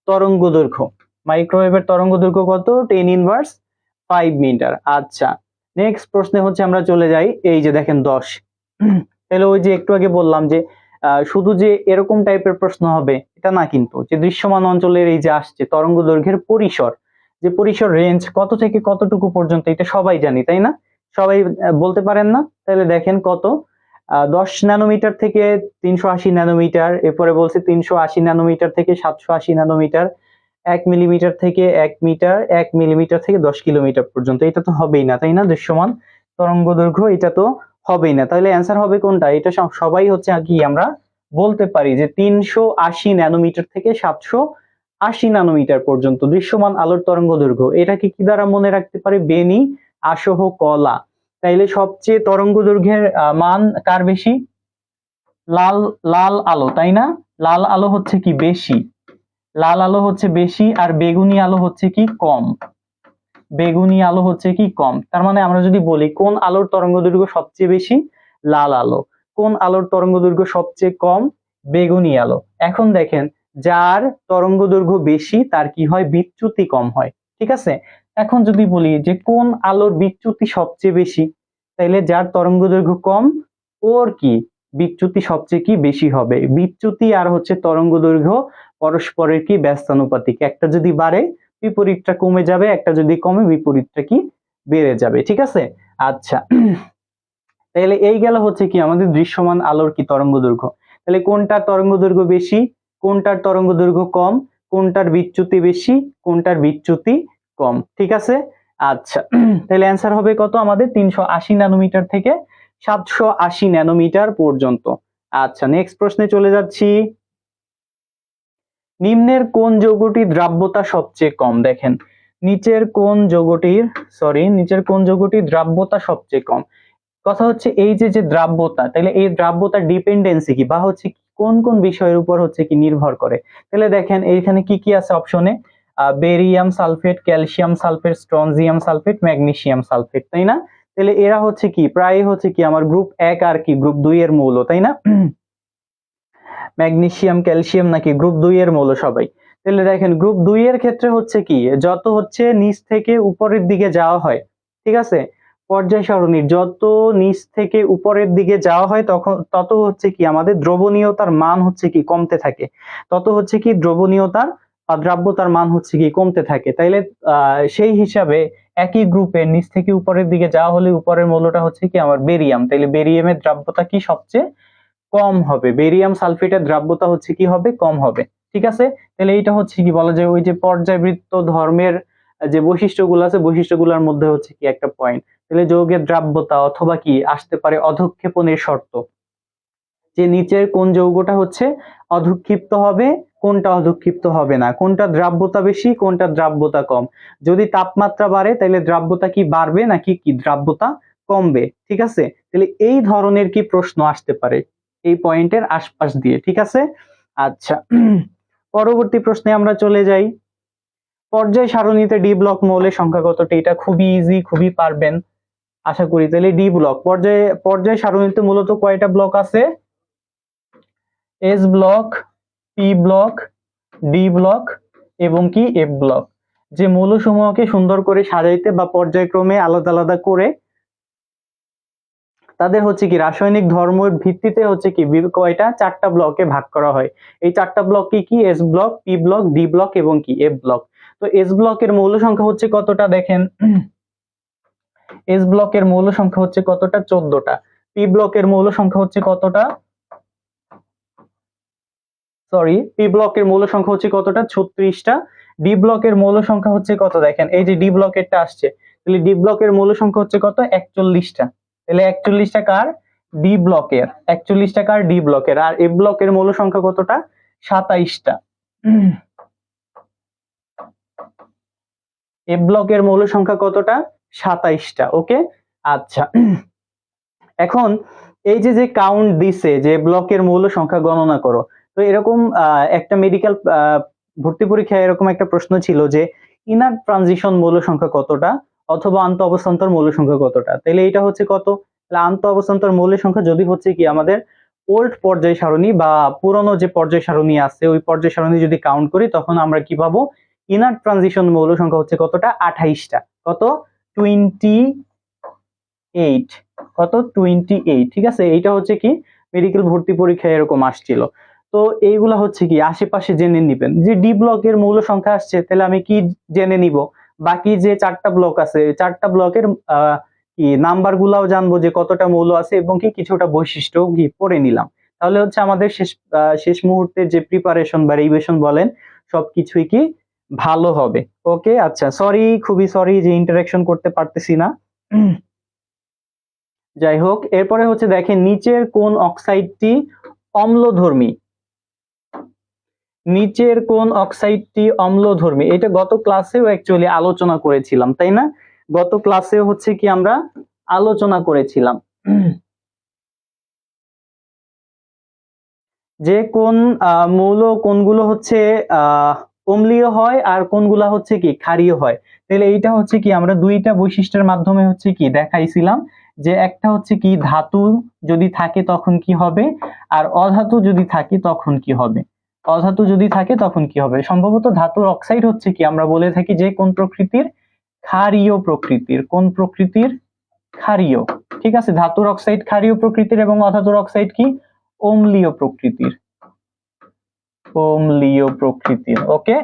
তরঙ্গ দৈর্ঘ্য। মাইক্রোওয়েভের তরঙ্গ দৈর্ঘ্য কত, 10 ইনভার্স 5 মিটার। আচ্ছা, নেক্সট প্রশ্নে হচ্ছে আমরা চলে যাই, এই যে দেখেন 10। তাহলে ওই যে একটু আগে বললাম যে শুধু যে এরকম টাইপের প্রশ্ন হবে এটা না, কিন্তু যে দৃশ্যমান অঞ্চলের এই যে আসছে তরঙ্গ দৈর্ঘ্যের পরিসর, যে পরিসর রেঞ্জ কত থেকে কতটুকু পর্যন্ত, এটা সবাই জানি তাই না? সবাই বলতে পারেন না? তাহলে দেখেন কত, 10 ন্যানোমিটার থেকে 380 ন্যানোমিটার, এরপরে বলছে 380 ন্যানোমিটার থেকে 780 ন্যানোমিটার, 1 মিলিমিটার থেকে 1 মিটার, 1 মিলিমিটার থেকে 10 কিলোমিটার পর্যন্ত। এটা তো হবেই না তাই না, দৃশ্যমান তরঙ্গ দৈর্ঘ্য এটা তো হবেই না। তাহলে অ্যান্সার হবে কোনটা? এটা সবাই হচ্ছে কি আমরা বলতে পারি যে 380 ন্যানোমিটার থেকে 780 ন্যানোমিটার পর্যন্ত দৃশ্যমান আলোর তরঙ্গ দৈর্ঘ্য। এটাকে কি দ্বারা মনে রাখতে পারি? বেনি, আসহ, কলা। তাইলে সবচেয়ে তরঙ্গ দৈর্ঘ্যের মান কার বেশি? লাল, লাল আলো তাই না? লাল আলো হচ্ছে কি বেশি, লাল আলো হচ্ছে বেশি, আর বেগুনি আলো হচ্ছে কি কম। বেগুনি আলো হচ্ছে কি কম। তার মানে আমরা যদি বলি কোন আলোর তরঙ্গদৈর্ঘ্য সবচেয়ে বেশি? লাল আলো। কোন আলোর তরঙ্গদৈর্ঘ্য সবচেয়ে কম? বেগুনি আলো। এখন দেখেন, যার তরঙ্গদৈর্ঘ্য বেশি তার কি হয়? বিচ্যুতি কম হয়। ঠিক আছে, এখন যদি বলি যে কোন আলোর বিচ্যুতি সবচেয়ে বেশি, তাইলে যার তরঙ্গদৈর্ঘ্য কম ওর কি বিচ্যুতি সবচেয়ে কি বেশি হবে। বিচ্যুতি আর হচ্ছে তরঙ্গদৈর্ঘ্য পরস্পরের কি ব্যস্তানুপাতিক, একটা যদি বাড়ে বিপরীতটা কমে যাবে, একটা যদি কমে বিপরীতটা কি বেড়ে যাবে। ঠিক আছে, আচ্ছা তাহলে এই গেল হচ্ছে কি আমাদের দৃশ্যমান আলোর কি তরঙ্গ দৈর্ঘ্য। তাহলে কোনটার তরঙ্গ দৈর্ঘ্য বেশি, কোনটার তরঙ্গ দৈর্ঘ্য কম, কোনটার বিচ্যুতি বেশি, কোনটার বিচ্যুতি কম। ঠিক আছে, আচ্ছা তাহলে অ্যান্সার হবে কত আমাদের? 380 ন্যানোমিটার থেকে 780 ন্যানোমিটার পর্যন্ত। আচ্ছা, নেক্সট প্রশ্নে চলে যাচ্ছি। নিম্নের কোন যৌগটির দ্রাব্যতা সবচেয়ে কম? দেখেন নিচের কোন যৌগটির দ্রাব্যতা সবচেয়ে কম। কথা হচ্ছে এই যে যে দ্রাব্যতা, তাহলে এই দ্রাব্যতার ডিপেন্ডেন্সি কি, বা হচ্ছে কোন কোন বিষয়ের উপর হচ্ছে কি নির্ভর করে। তাহলে দেখেন এইখানে কি কি আছে অপশনে, barium sulphate, calcium sulphate, strontium sulphate, magnesium sulphate, তাই না? তাহলে এরা হচ্ছে কি প্রায় হচ্ছে কি আমার গ্রুপ 1 আর কি গ্রুপ 2 এর মৌল, তাই না? ম্যাগনেসিয়াম, ক্যালসিয়াম নাকি গ্রুপ 2 এর মৌল সবাই। তাহলে দেখেন গ্রুপ 2 এর ক্ষেত্রে হচ্ছে কি যত হচ্ছে নিচ থেকে উপরের দিকে যাওয়া হয়, ঠিক আছে, পর্যায় সারণীর যত নিচ থেকে উপরের দিকে যাওয়া হয় তত হচ্ছে কি আমাদের দ্রবণীয়তার মান হচ্ছে কি কমতে থাকে, তত হচ্ছে কি দ্রবণীয়তার বা দ্রাব্যতার মান হচ্ছে কি কমতে থাকে। তাইলে সেই হিসাবে একই গ্রুপের নিচ থেকে উপরের দিকে যাওয়া হলে উপরের মৌলটা হচ্ছে কি আমার বেরিয়াম, তাইলে বেরিয়ামের দ্রাব্যতা কি সবচেয়ে কম হবে, বেরিয়াম সালফেটের দ্রাব্যতা হচ্ছে কি হবে? কম হবে। ঠিক আছে, তাহলে এইটা হচ্ছে কি বলা যায় ওই যে পর্যায়বৃত্ত ধর্মের যে বৈশিষ্ট্যগুলো আছে বৈশিষ্ট্যগুলোর মধ্যে হচ্ছে কি একটা পয়েন্ট। তাহলে যৌগের দ্রাব্যতা অথবা কি আসতে পারে অধঃক্ষেপণের শর্ত, যে নিচের কোন যৌগটা হচ্ছে অধঃক্ষিপ্ত হবে, কোনটা অধঃক্ষিপ্ত হবে না, কোনটা দ্রাব্যতা বেশি, কোনটা দ্রাব্যতা কম। যদি তাপমাত্রা বাড়ে তাহলে দ্রাব্যতা কি বাড়বে নাকি কি দ্রাব্যতা কমবে। ঠিক আছে, তাহলে এই ধরনের কি প্রশ্ন আসতে পারে এই পয়েন্টের আশপাশ দিয়ে। ঠিক আছে, আচ্ছা পরবর্তী প্রশ্নে আমরা চলে যাই। পর্যায় সারণীতে ডি ব্লক মৌলের সংখ্যা কতটি? এটা খুবই ইজি, খুবই পারবেন আশা করি। তাহলে ডি ব্লক পর্যায় সারণীতে মূলত কয়টা ব্লক আছে? S block, P block, D block এবং কি এফ ব্লক। যে মৌলসমূহকে সুন্দর করে সাজাইতে বা পর্যায়ক্রমে আলাদা আলাদা করে তাদের হচ্ছে কি রাসায়নিক ধর্মের ভিত্তিতে হচ্ছে কি কয়টা? 4টা ব্লকে ভাগ করা হয়। এই 4টা ব্লক কি কি? S block, P block, D block এবং কি এফ ব্লক। তো এস ব্লকের মৌল সংখ্যা হচ্ছে কতটা? দেখেন এস ব্লকের মৌল সংখ্যা হচ্ছে কতটা? 14টা। পি ব্লকের মৌল সংখ্যা হচ্ছে কতটা? পি ব্লকের মৌল সংখ্যা হচ্ছে কতটা? 36টা। ডি ব্লকের মৌল সংখ্যা হচ্ছে কত? দেখেন এই যে ডি ব্লকেরটা আসছে, তাহলে ডি ব্লকের মৌল সংখ্যা হচ্ছে কত? 41টা। তাহলে 41টা কার? ডি ব্লকের, 41 টাকার ডি ব্লকের। আর এ ব্লকের মৌল সংখ্যা কতটা? 27টা। এ ব্লকের মৌল সংখ্যা কতটা? 27টা। ওকে, আচ্ছা। এখন এই যে যে কাউন্ট দিছে যে ব্লকের মৌল সংখ্যা গণনা করো, তো এরকম একটা মেডিকেল ভর্তি পরীক্ষায় এরকম একটা প্রশ্ন ছিল যে ইনার ট্রানজিশন মৌল সংখ্যা কতটা অথবা আন্ত অবস্থান্তর মৌল সংখ্যা কতটা। তাহলে এটা হচ্ছে কত? তাহলে আন্ত অবস্থান্তর মৌলের সংখ্যা যদি হচ্ছে কি আমাদের ওল্ড পর্যায় সারণী বা পুরনো যে পর্যায় সারণী আছে ওই পর্যায় সারণী যদি কাউন্ট করি তখন আমরা কি পাবো? ইনার ট্রানজিশন মৌল সংখ্যা হচ্ছে কতটা? 28টা। কত? 28। কত? 28। ঠিক আছে, এইটা হচ্ছে কি মেডিকেল ভর্তি পরীক্ষায় এরকম আসছিল। তো এইগুলা হচ্ছে কি আশেপাশে জেনে নিবেন। যে ডি ব্লকের মৌল সংখ্যা আসছে, তাহলে আমি কি জেনে নিব? বাকি যে 4টা ব্লক আছে, 4টা ব্লকের কি নাম্বার গুলাও জানবো যে কতটা মৌল আছে এবং কি কিছুটা বৈশিষ্ট্য কি পড়ে নিলাম। তাহলে হচ্ছে আমাদের শেষ মুহূর্তের যে প্রিপারেশন বা রিভিশন বলেন সবকিছুই কি ভালো হবে। ওকে, আচ্ছা, সরি, খুবই সরি যে ইন্টারাকশন করতে পারতেছি না। যাই হোক, এরপরে হচ্ছে দেখেন নিচের কোন অক্সাইডটি অম্লধর্মী? নিচের কোন অক্সাইডটি অম্লধর্মী? এটা গত ক্লাসেও অ্যাকচুয়ালি আলোচনা করেছিলাম, তাই না? গত ক্লাসে হচ্ছে কি আমরা আলোচনা করেছিলাম যে কোন মৌল কোনগুলো হচ্ছে অম্লীয় হয় আর কোনগুলা হচ্ছে কি ক্ষারীয় হয়। তাহলে এইটা হচ্ছে কি আমরা দুইটা বৈশিষ্ট্যের মাধ্যমে হচ্ছে কি দেখাইছিলাম যে একটা হচ্ছে কি ধাতু যদি থাকে তখন কি হবে আর অধাতু যদি থাকে তখন কি হবে। অধাতু যদি থাকে তখন কি হবে? সম্ভবত ধাতুর অক্সাইড হচ্ছে কি আমরা বলে থাকি যে কোন প্রকৃতির? ক্ষারীয় প্রকৃতির। কোন প্রকৃতির? ক্ষারীয়। ঠিক আছে, ধাতুর অক্সাইড ক্ষারীয় প্রকৃতির এবং অধাতুর অক্সাইড কি অম্লীয় প্রকৃতির। অম্লীয় প্রকৃতির। ওকে,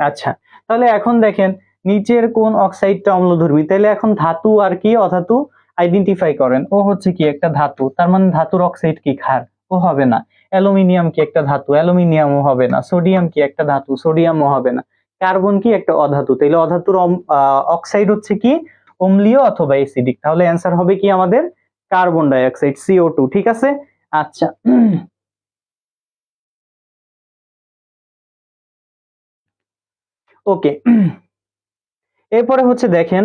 আচ্ছা, তাহলে এখন দেখেন নিচের কোন অক্সাইডটা অম্লধর্মী? তাহলে এখন ধাতু আর কি অধাতু আইডেন্টিফাই করেন। ও হচ্ছে কি একটা ধাতু, তার মানে ধাতুর অক্সাইড কি ক্ষার? ও হবে না। অ্যালুমিনিয়াম কি একটা ধাতু? অ্যালুমিনিয়ামও হবে না। সোডিয়াম কি একটা ধাতু? সোডিয়ামও হবে না। কার্বন কি একটা অধাতু? তাহলে অধাতুর অক্সাইড হচ্ছে কি অম্লীয় অথবা অ্যাসিডিক। তাহলে অ্যান্সার হবে কি আমাদের কার্বন ডাই অক্সাইড, CO2। ঠিক আছে, আচ্ছা। ওকে, এরপরে হচ্ছে দেখেন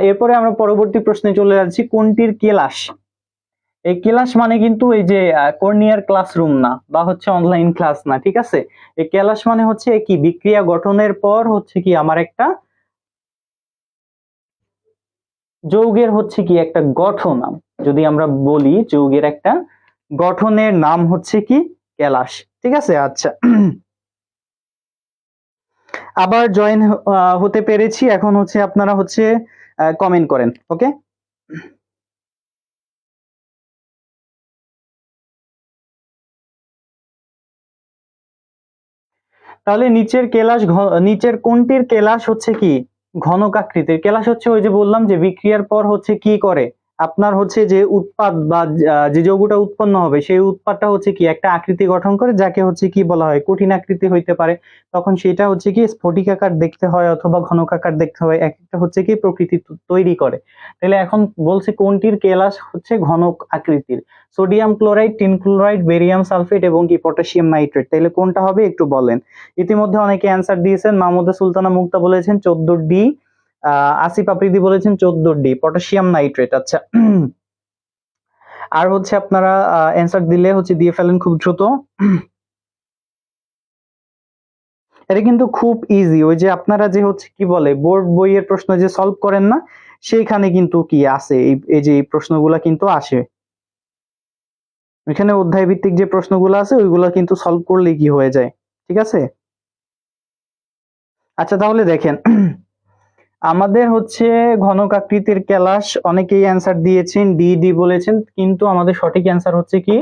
এরপরে আমরা পরবর্তী প্রশ্নে চলে যাচ্ছি কোনটির কেলাস? এই কেলাস মানে কিন্তু এই যে কর্নিয়ার ক্লাসরুম না বা হচ্ছে অনলাইন ক্লাস না, ঠিক আছে? এই কেলাস মানে হচ্ছে কি বিক্রিয়া গঠনের পর হচ্ছে কি আমার একটা যৌগের হচ্ছে কি একটা গঠন, যদি আমরা বলি যৌগের একটা গঠনের নাম হচ্ছে কি কেলাস। ঠিক আছে, আচ্ছা। আবার জয়েন হতে পেরেছি, এখন হচ্ছে আপনারা হচ্ছে কমেন্ট করেন। ওকে, তাহলে নিচের কোনটির কেলাস হচ্ছে কি ঘনক আকৃতির? কেলাস হচ্ছে ওই যে বললাম যে বিক্রিয়ার পর হচ্ছে কি করে আপনার হচ্ছে যে উৎপাদ বা যে যৌগটা উৎপন্ন হবে সেই উৎপাদটা হচ্ছে কি একটা আকৃতি গঠন করে, যাকে হচ্ছে কি বলা হয় কঠিন আকৃতি হইতে পারে। তখন সেটা হচ্ছে কি স্ফটিক আকার দেখতে হয় অথবা ঘনক আকার দেখতে হয়, একটা হচ্ছে কি প্রকৃতি তৈরি করে। তাহলে এখন বলছে কোনটির কেলাস হচ্ছে ঘনক আকৃতির? Sodium chloride, tin chloride, barium sulphate এবং কি পটাশিয়াম নাইট্রেট। তাহলে কোনটা হবে একটু বলেন। ইতিমধ্যে অনেকে অ্যান্সার দিয়েছেন। মাহমুদা সুলতানা মুক্তা বলেছেন 14D, আসিফ আফ্রিদি বলেছেন 14D পটাশিয়াম নাইট্রেট। আচ্ছা, আর হচ্ছে আপনারা অ্যান্সার দিলে হচ্ছে দিয়ে ফেলেন খুব দ্রুত। এটা কিন্তু খুব ইজি, ওই যে আপনারা যে হচ্ছে কি বলে বোর্ড বইয়ের প্রশ্ন যে সলভ করেন না, সেইখানে কিন্তু কি আছে এই যে এই প্রশ্নগুলা কিন্তু আসে। এখানে অধ্যায় ভিত্তিক যে প্রশ্নগুলো আছে ওইগুলা কিন্তু সলভ করলেই কি হয়ে যায়। ঠিক আছে, আচ্ছা, তাহলে দেখেন আমাদের হচ্ছে ঘনক আকৃতির কেলাস অনেকেই অ্যান্সার দিয়েছেন ডি বলেছেন, কিন্তু আমাদের সঠিক অ্যান্সার হচ্ছে কি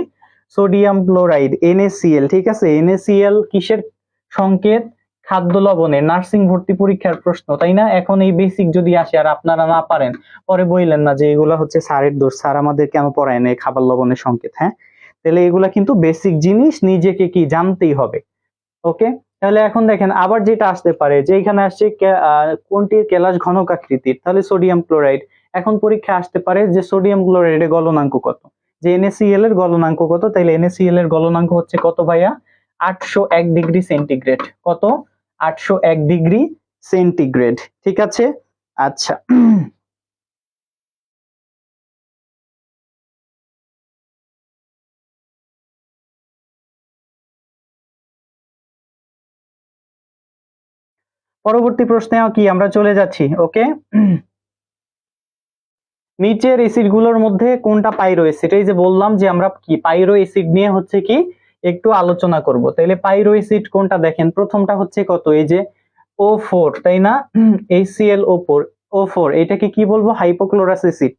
সোডিয়াম ক্লোরাইড, NaCl। ঠিক আছে, NaCl কিসের সংকেত? খাদ্য লবণের। নার্সিং ভর্তি পরীক্ষার প্রশ্ন, তাই না? এখন এই বেসিক যদি আসে আর আপনারা না পারেন, পরে বললেন না যে এগুলা হচ্ছে স্যারের দোষ, স্যার আমাদের কেন পড়ায় না খাবার লবণের সংকেত। হ্যাঁ, তাহলে এগুলা কিন্তু বেসিক জিনিস, নিজেকে কি জানতেই হবে। ওকে, তাহলে এখন দেখেন আবার যেটা আসতে পারে যে এখানে আসছে কোনটির কেলাস ঘনক আকৃতির? তাহলে সোডিয়াম ক্লোরাইড। এখন পরীক্ষা আসতে পারে যে সোডিয়াম ক্লোরাইডের গলনাঙ্ক কত? যে NaCl এর গলনাঙ্ক কত, তাইলে NaCl এর গলনাঙ্ক হচ্ছে কত ভাইয়া? 801 ডিগ্রি সেন্টিগ্রেড। কত? 801 ডিগ্রি সেন্টিগ্রেড। ঠিক আছে, আচ্ছা। পরবর্তী প্রশ্নে কি আমরা চলে যাচ্ছি? ওকে, নিচের অ্যাসিড গুলোর মধ্যে কোনটা পাইরো অ্যাসিড? এই যে বললাম যে আমরা কি পাইরো অ্যাসিড নিয়ে হচ্ছে কি একটু আলোচনা করব। তাইলে পাইরো অ্যাসিড কোনটা দেখেন, প্রথমটা হচ্ছে কত, এই যে O4, তাই না? HClO4, O4 এটাকে কি বলবো? হাইপোক্লোরাস অ্যাসিড,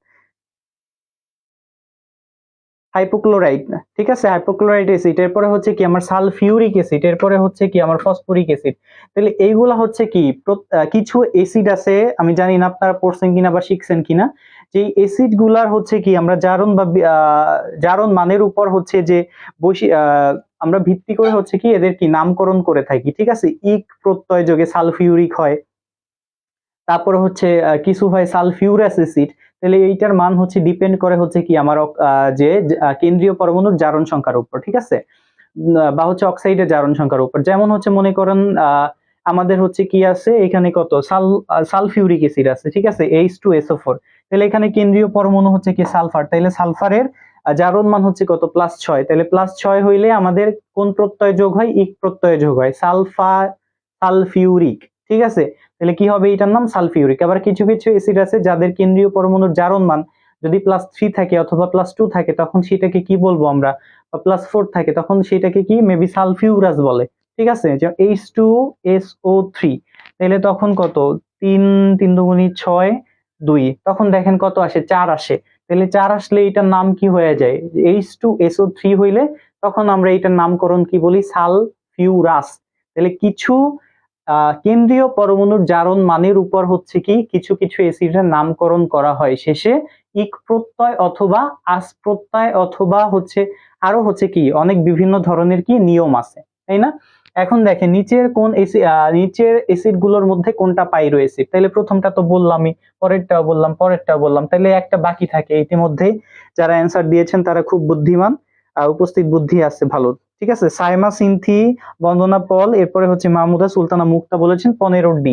হাইপোক্লোরাইড, ঠিক আছে, হাইপোক্লোরাইড অ্যাসিড। এরপরে হচ্ছে কি আমার সালফিউরিক অ্যাসিড, এরপরে হচ্ছে কি আমার ফসফরিক অ্যাসিড। তাহলে এইগুলা হচ্ছে কি কিছু অ্যাসিড আছে, আমি জানি না আপনারা পড়ছেন কিনা বা শিখছেন কিনা, যে অ্যাসিড গুলার হচ্ছে কি আমরা জারণ বা জারণ মানের উপর হচ্ছে যে আমরা ভিত্তি করে হচ্ছে কি এদের কি নামকরণ করে থাকি, ঠিক আছে। ইক প্রত্যয় যোগে সালফিউরিক হয়, তারপরে হচ্ছে কিছু হয় সালফিউরাস অ্যাসিড। তাহলে এইটার মান হচ্ছে ডিপেন্ড করে হচ্ছে কি আমার যে কেন্দ্রীয় পরমাণুর জারণ সংখ্যার উপর, ঠিক আছে, বা হচ্ছে অক্সাইডের জারণ সংখ্যার উপর। যেমন হচ্ছে মনে করেন আমাদের হচ্ছে কি আছে এখানে কত সালফিউরিক অ্যাসিড আছে, ঠিক আছে, H2SO4। তাহলে এখানে কেন্দ্রীয় পরমাণু হচ্ছে কি সালফার, তাহলে সালফারের জারণ মান হচ্ছে কত? +6। তাহলে +6 হইলে আমাদের কোন প্রত্যয় যোগ হয়? ইক প্রত্যয় যোগ হয়, সালফিউরিক, ঠিক আছে। তাহলে কি হবে? এটার নাম সালফিউরিক। আবার কিছু কিছু অ্যাসিড আছে যাদের কেন্দ্রীয় পরমাণুর জারণ মান যদি +3 থাকে অথবা +2 থাকে, তখন সেটাকে কি বলবো আমরা? বা +4 থাকে, তখন সেটাকে কি মেবি সালফিউরাস বলে, ঠিক আছে। যে H2SO3, তাহলে তখন কত? 3 3 দুগুণী 6, 2, তখন দেখেন কত আসে? 4 আসে। তাহলে 4 আসলে এটার নাম কি হয়ে যায়? H2SO3 হইলে তখন আমরা এটার নামকরণ কি বলি? সালফিউরাস। তাহলে কিছু কেন্দ্রীয় পরমাণুর জারণ মানের উপর হচ্ছে কি কিছু কিছু অ্যাসিডের নামকরণ করা হয় শেষে ইক প্রত্যয় অথবা আস প্রত্যয়, অথবা হচ্ছে আরো হচ্ছে কি অনেক বিভিন্ন ধরনের কি নিয়ম আছে, তাই না? এখন দেখেন নিচের অ্যাসিড গুলোর মধ্যে কোনটা পাইরো অ্যাসিড? তাহলে প্রথমটা তো বললামই, পরেরটাও বললাম, পরেরটাও বললাম, তাহলে একটা বাকি থাকে। ইতিমধ্যে যারা অ্যান্সার দিয়েছেন তারা খুব বুদ্ধিমান, উপস্থিত বুদ্ধি আছে ভালো, ঠিক আছে। সাইমা সিনথি, বন্দনা পল, এরপরে হচ্ছে মাহমুদা সুলতানা মুক্তা বলেছেন 15D,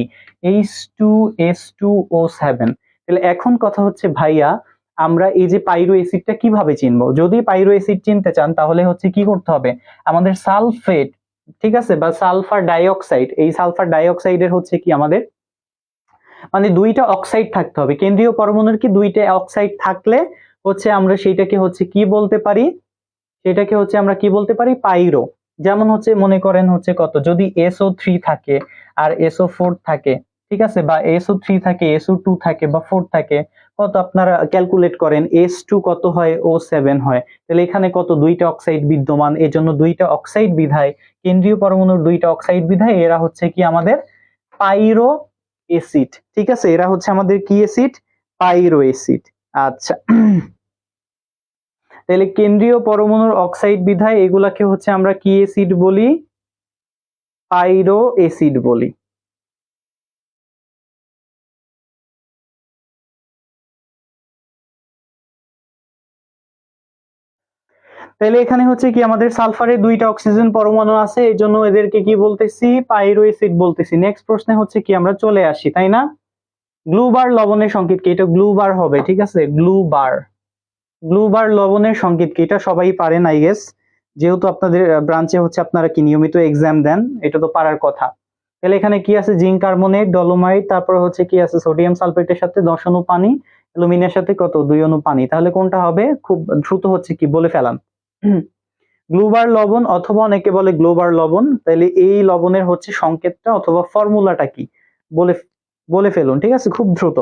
H2S2O7। তাহলে এখন কথা হচ্ছে ভাইয়া, আমরা এই যে পাইরো অ্যাসিডটা কিভাবে চিনবো? যদি পাইরো অ্যাসিড চিনতে চান তাহলে হচ্ছে কি করতে হবে? আমাদের সালফেট, ঠিক আছে, বা সালফার ডাইঅক্সাইড, এই সালফার ডাইঅক্সাইডের হচ্ছে কি আমাদের মানে দুইটা অক্সাইড থাকতে হবে। কেন্দ্রীয় পরমাণুর কি দুইটা অক্সাইড থাকলে হচ্ছে আমরা সেইটাকে হচ্ছে কি বলতে পারি? সেটাকে হচ্ছে আমরা কি বলতে পারি? পাইরো। যেমন হচ্ছে মনে করেন হচ্ছে কত, যদি SO3 থাকে আর SO4 থাকে, ঠিক আছে, বা SO3 থাকে, SO2 থাকে বা 4 থাকে, কত আপনারা ক্যালকুলেট করেন, S2 কত হয়? O7 হয়। তাহলে এখানে কত? দুইটা অক্সাইড বিদ্যমান, এজন্য দুইটা অক্সাইড বিধায়, কেন্দ্রীয় পরমাণুর দুইটা অক্সাইড বিধায় এরা হচ্ছে কি আমাদের পাইরো অ্যাসিড, ঠিক আছে। এরা হচ্ছে আমাদের কি অ্যাসিড? পাইরো অ্যাসিড। আচ্ছা, তাহলে কেন্দ্রীয় পরমাণুর অক্সাইড বিধায় এগুলাকে হচ্ছে আমরা কি অ্যাসিড বলি? পাইরো অ্যাসিড বলি। তাহলে এখানে হচ্ছে কি আমাদের সালফারের দুইটা অক্সিজেন পরমাণু আছে, এই জন্য এদেরকে কি বলতেছি? পাইরো অ্যাসিড বলতেছি। নেক্সট প্রশ্নে হচ্ছে কি আমরা চলে আসি, তাই না? গ্লুবার লবণের সংকেত কি? এটা গ্লুবার হবে, ঠিক আছে, গ্লুবার। গ্লুবার লবণের সংকেত কি? এটা সবাই পারেন আই গেস, যেহেতু আপনাদের ব্রাঞ্চে হচ্ছে আপনারা কি নিয়মিত এক্সাম দেন, এটা তো পারার কথা। তাহলে এখানে কি আছে? জিঙ্ক কার্বনেট, ডলোমাইট, তারপরে হচ্ছে কি আছে? সোডিয়াম সালফেটের সাথে 10 অণু পানি, অ্যালুমিনিয়ামের সাথে কত? 2 অণু পানি। তাহলে কোনটা হবে? খুব দ্রুত হচ্ছে কি বলে ফেলান। গ্লুবার লবণ অথবা অনেকে বলে গ্লোবার লবণ। তাহলে এই লবণের হচ্ছে সংকেতটা অথবা ফর্মুলাটা কি বলে বলে ফেলুন, ঠিক আছে, খুব দ্রুত।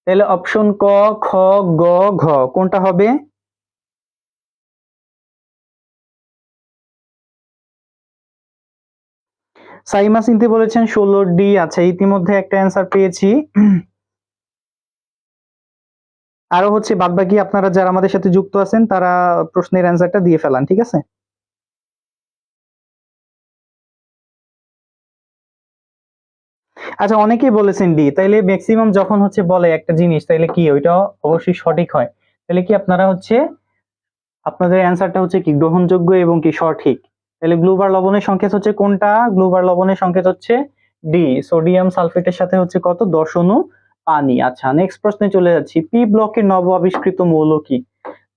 তাহলে অপশন ক, খ, গ, ঘ কোনটা হবে? সাইমা সিনথি বলেছেন 16D। আচ্ছা, ইতিমধ্যে একটা অ্যান্সার পেয়েছি। আরো হচ্ছে বাদবাকি আপনারা যারা আমাদের সাথে যুক্ত আছেন তারা প্রশ্নের অ্যান্সারটা দিয়ে ফেলান, ঠিক আছে। আচ্ছা, অনেকেই বলেছেন ডি, তাইলে ম্যাক্সিমাম যখন হচ্ছে বলে একটা জিনিস তাইলে কি ওইটা অবশ্যই সঠিক হয়। তাহলে কি আপনারা হচ্ছে আপনাদের অ্যান্সারটা হচ্ছে কি গ্রহণযোগ্য এবং কি সঠিক। তাহলে গ্লুবার লবণের সংকেত হচ্ছে কোনটা? গ্লুবার লবণের সংকেত হচ্ছে ডি, সোডিয়াম সালফেটের সাথে হচ্ছে কত 10 অণু পানি। আচ্ছা নেক্সট প্রশ্নে চলে যাচ্ছি, পি ব্লকের নব আবিষ্কৃত মৌল কি?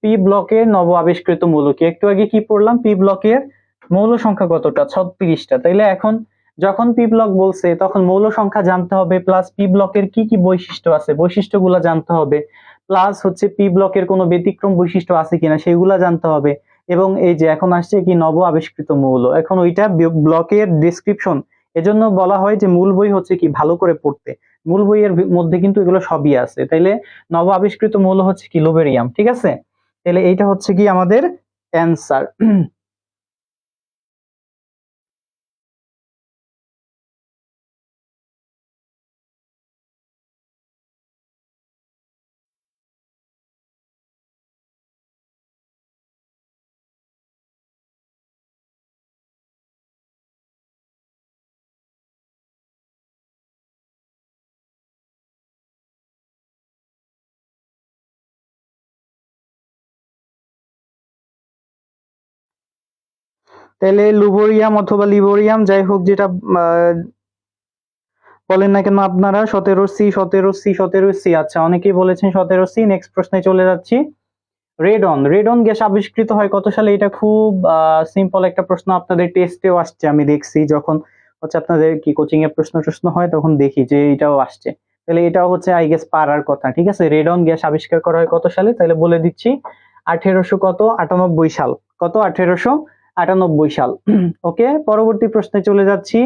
পি ব্লকের নব আবিষ্কৃত মৌল কি? একটু আগে কি পড়লাম, পি ব্লকের মৌল সংখ্যা কতটা? 36টা। তাইলে এখন যখন পি ব্লক বলছে তখন মৌল সংখ্যা জানতে হবে, প্লাস পি ব্লকের কি কি বৈশিষ্ট্য আছে বৈশিষ্ট্যগুলো জানতে হবে, প্লাস হচ্ছে পি ব্লকের কোনো ব্যতিক্রম বৈশিষ্ট্য আছে কিনা সেগুলা জানতে হবে। এবং এই যে এখন আসছে কি নব আবিষ্কৃত মৌল, এখন ওইটা ব্লকের ডেসক্রিপশন। এজন্য বলা হয় যে মূল বই হচ্ছে কি ভালো করে পড়তে, মূল বইয়ের মধ্যে কিন্তু এগুলো সবই আছে। তাইলে নব আবিষ্কৃত মৌল হচ্ছে কি লোবেরিয়াম, ঠিক আছে। তাহলে এইটা হচ্ছে কি আমাদের অ্যান্সার। তাহলে লুবোরিয়াম অথবা লিবোরিয়াম যাই হোক যেটা বলেন না কেন আপনারা, 17C 17C 17C। আচ্ছা অনেকেই বলেছেন 17C। নেক্সট প্রশ্নে চলে যাচ্ছি, রেডন, রেডন গ্যাস আবিষ্কৃত হয় কত সালে? এটা খুব সিম্পল একটা প্রশ্ন, আপনাদের টেস্টেও আসছে, আমি দেখছি যখন হচ্ছে আপনাদের কি কোচিং এ প্রশ্ন হয় তখন দেখি যে এটাও আসছে। তাহলে এটাও হচ্ছে আই গেস পারার কথা, ঠিক আছে। রেডন গ্যাস আবিষ্কার করা হয় কত সালে? তাহলে বলে দিচ্ছি 1800 কত 98 সাল, কত 1898 সাল। ওকে পরবর্তী প্রশ্নে চলে যাচ্ছি,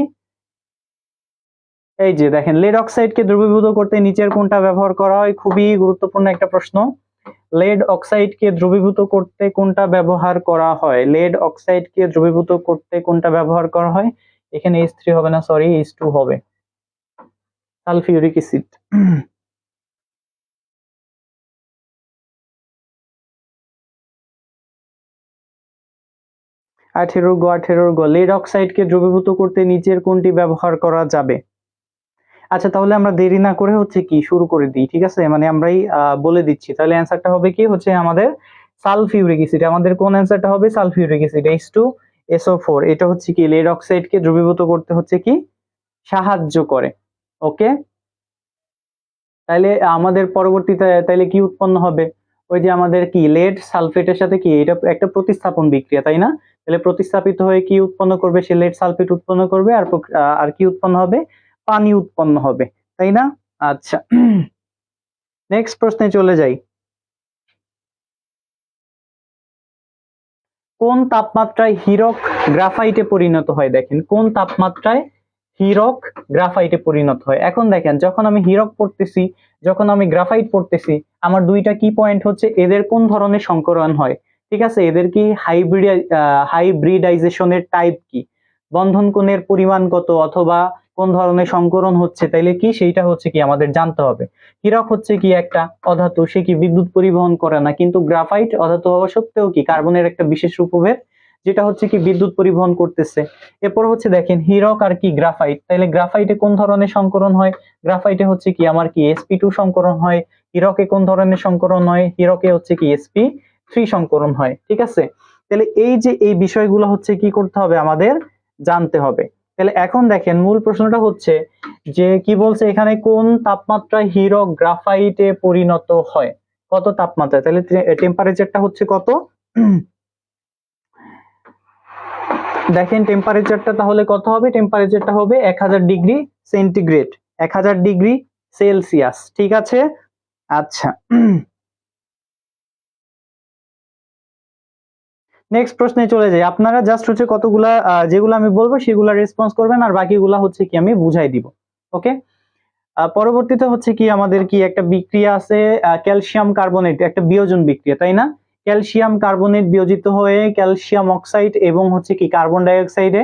এই যে দেখেন লেড অক্সাইডকে দ্রবীভূত করতে নিচের কোনটা ব্যবহার করা হয়? খুবই গুরুত্বপূর্ণ একটা প্রশ্ন। লেড অক্সাইডকে দ্রবীভূত করতে কোনটা ব্যবহার করা হয়? লেড অক্সাইডকে দ্রবীভূত করতে কোনটা ব্যবহার করা হয়? এখানে H3 হবে না, সরি H2 হবে, সালফিউরিক অ্যাসিড। 18 লেড অক্সাইডকে দ্রবীভূত করতে নিচের কোনটি ব্যবহার করা যাবে? আচ্ছা তাহলে আমরা দেরি না করে হচ্ছে কি শুরু করে দিই, ঠিক আছে, মানে আমরাই বলে দিচ্ছি। তাহলে অ্যান্সারটা হবে কি হচ্ছে আমাদের সালফিউরিক অ্যাসিড। আমাদের কোন অ্যান্সারটা হবে? Sulphuric acid, H2SO4। এটা হচ্ছে কি লেড অক্সাইডকে দ্রবীভূত করতে হচ্ছে কি সাহায্য করে। ওকে তাইলে আমাদের পরবর্তীতে তাইলে কি উৎপন্ন হবে? ওই যে আমাদের কি লেড সালফেটের সাথে কি এটা একটা প্রতিস্থাপন বিক্রিয়া, তাই না? তাহলে প্রতিস্থাপিত হয়ে কি উৎপন্ন করবে? সে লেড সালফেট উৎপন্ন করবে, আর কি উৎপন্ন হবে? পানি উৎপন্ন হবে, তাই না? আচ্ছা নেক্সট প্রশ্নে চলে যাই, কোন তাপমাত্রায় হীরক গ্রাফাইটে পরিণত হয়? দেখেন কোন তাপমাত্রায় হীরক গ্রাফাইটে পরিণত হয়। এখন দেখেন যখন আমি হীরক পড়তেছি, যখন আমি গ্রাফাইট পড়তেছি, আমার দুইটা কি পয়েন্ট হচ্ছে এদের কোন ধরনের সংকরণ হয়, ঠিক আছে, এদের কি হাইব্রিডাইজেশনের টাইপ কি, বন্ধন কোণের পরিমাণ কত, অথবা কোন ধরনের সংকরণ হচ্ছে, তাইলে কি সেইটা হচ্ছে কি আমাদের জানতে হবে। হীরক হচ্ছে কি একটা অধাতু, সে কি বিদ্যুৎ পরিবহন করে না, কিন্তু গ্রাফাইট অধাতু হওয়া সত্ত্বেও কি কার্বনের একটা বিশেষ রূপভেদ, যেটা হচ্ছে কি বিদ্যুৎ পরিবহন করতেছে। এরপর হচ্ছে দেখেন হীরক আর কি গ্রাফাইট, তাহলে গ্রাফাইটে কোন ধরনের সংকরণ হয়? গ্রাফাইটে হচ্ছে কি আমার কি sp2 সংকরণ হয়। হীরকে কোন ধরনের সংকরণ হয়? হীরকে হচ্ছে কি sp3 সংকরণ হয়, ঠিক আছে। তাহলে এই যে এই বিষয়গুলো হচ্ছে কি করতে হবে আমাদের জানতে হবে। তাহলে এখন দেখেন মূল প্রশ্নটা হচ্ছে যে কি বলছে এখানে, কোন তাপমাত্রায় হীরক গ্রাফাইটে পরিণত হয়, কত তাপমাত্রায়? তাহলে টেম্পারেচারটা হচ্ছে কত? দেখেন টেম্পারেচারটা তাহলে কত হবে? টেম্পারেচারটা হবে 1000 ডিগ্রি সেন্টিগ্রেড, 1000 ডিগ্রি সেলসিয়াস, ঠিক আছে। আচ্ছা নেক্সট প্রশ্নে চলে যাই, আপনারা জাস্ট হচ্ছে কতগুলা যেগুলো আমি বলবো সেগুলা রেসপন্স করবেন, আর বাকিগুলা হচ্ছে কি আমি বুঝাই দিব। ওকে পরবর্তীতে হচ্ছে কি আমাদের কি একটা বিক্রিয়া আছে, ক্যালসিয়াম কার্বনেট, একটা বিয়োজন বিক্রিয়া, তাই না? ক্যালসিয়াম কার্বনেট বিয়োজিত হয়ে ক্যালসিয়াম অক্সাইড এবং হচ্ছে কি কার্বন ডাই অক্সাইডে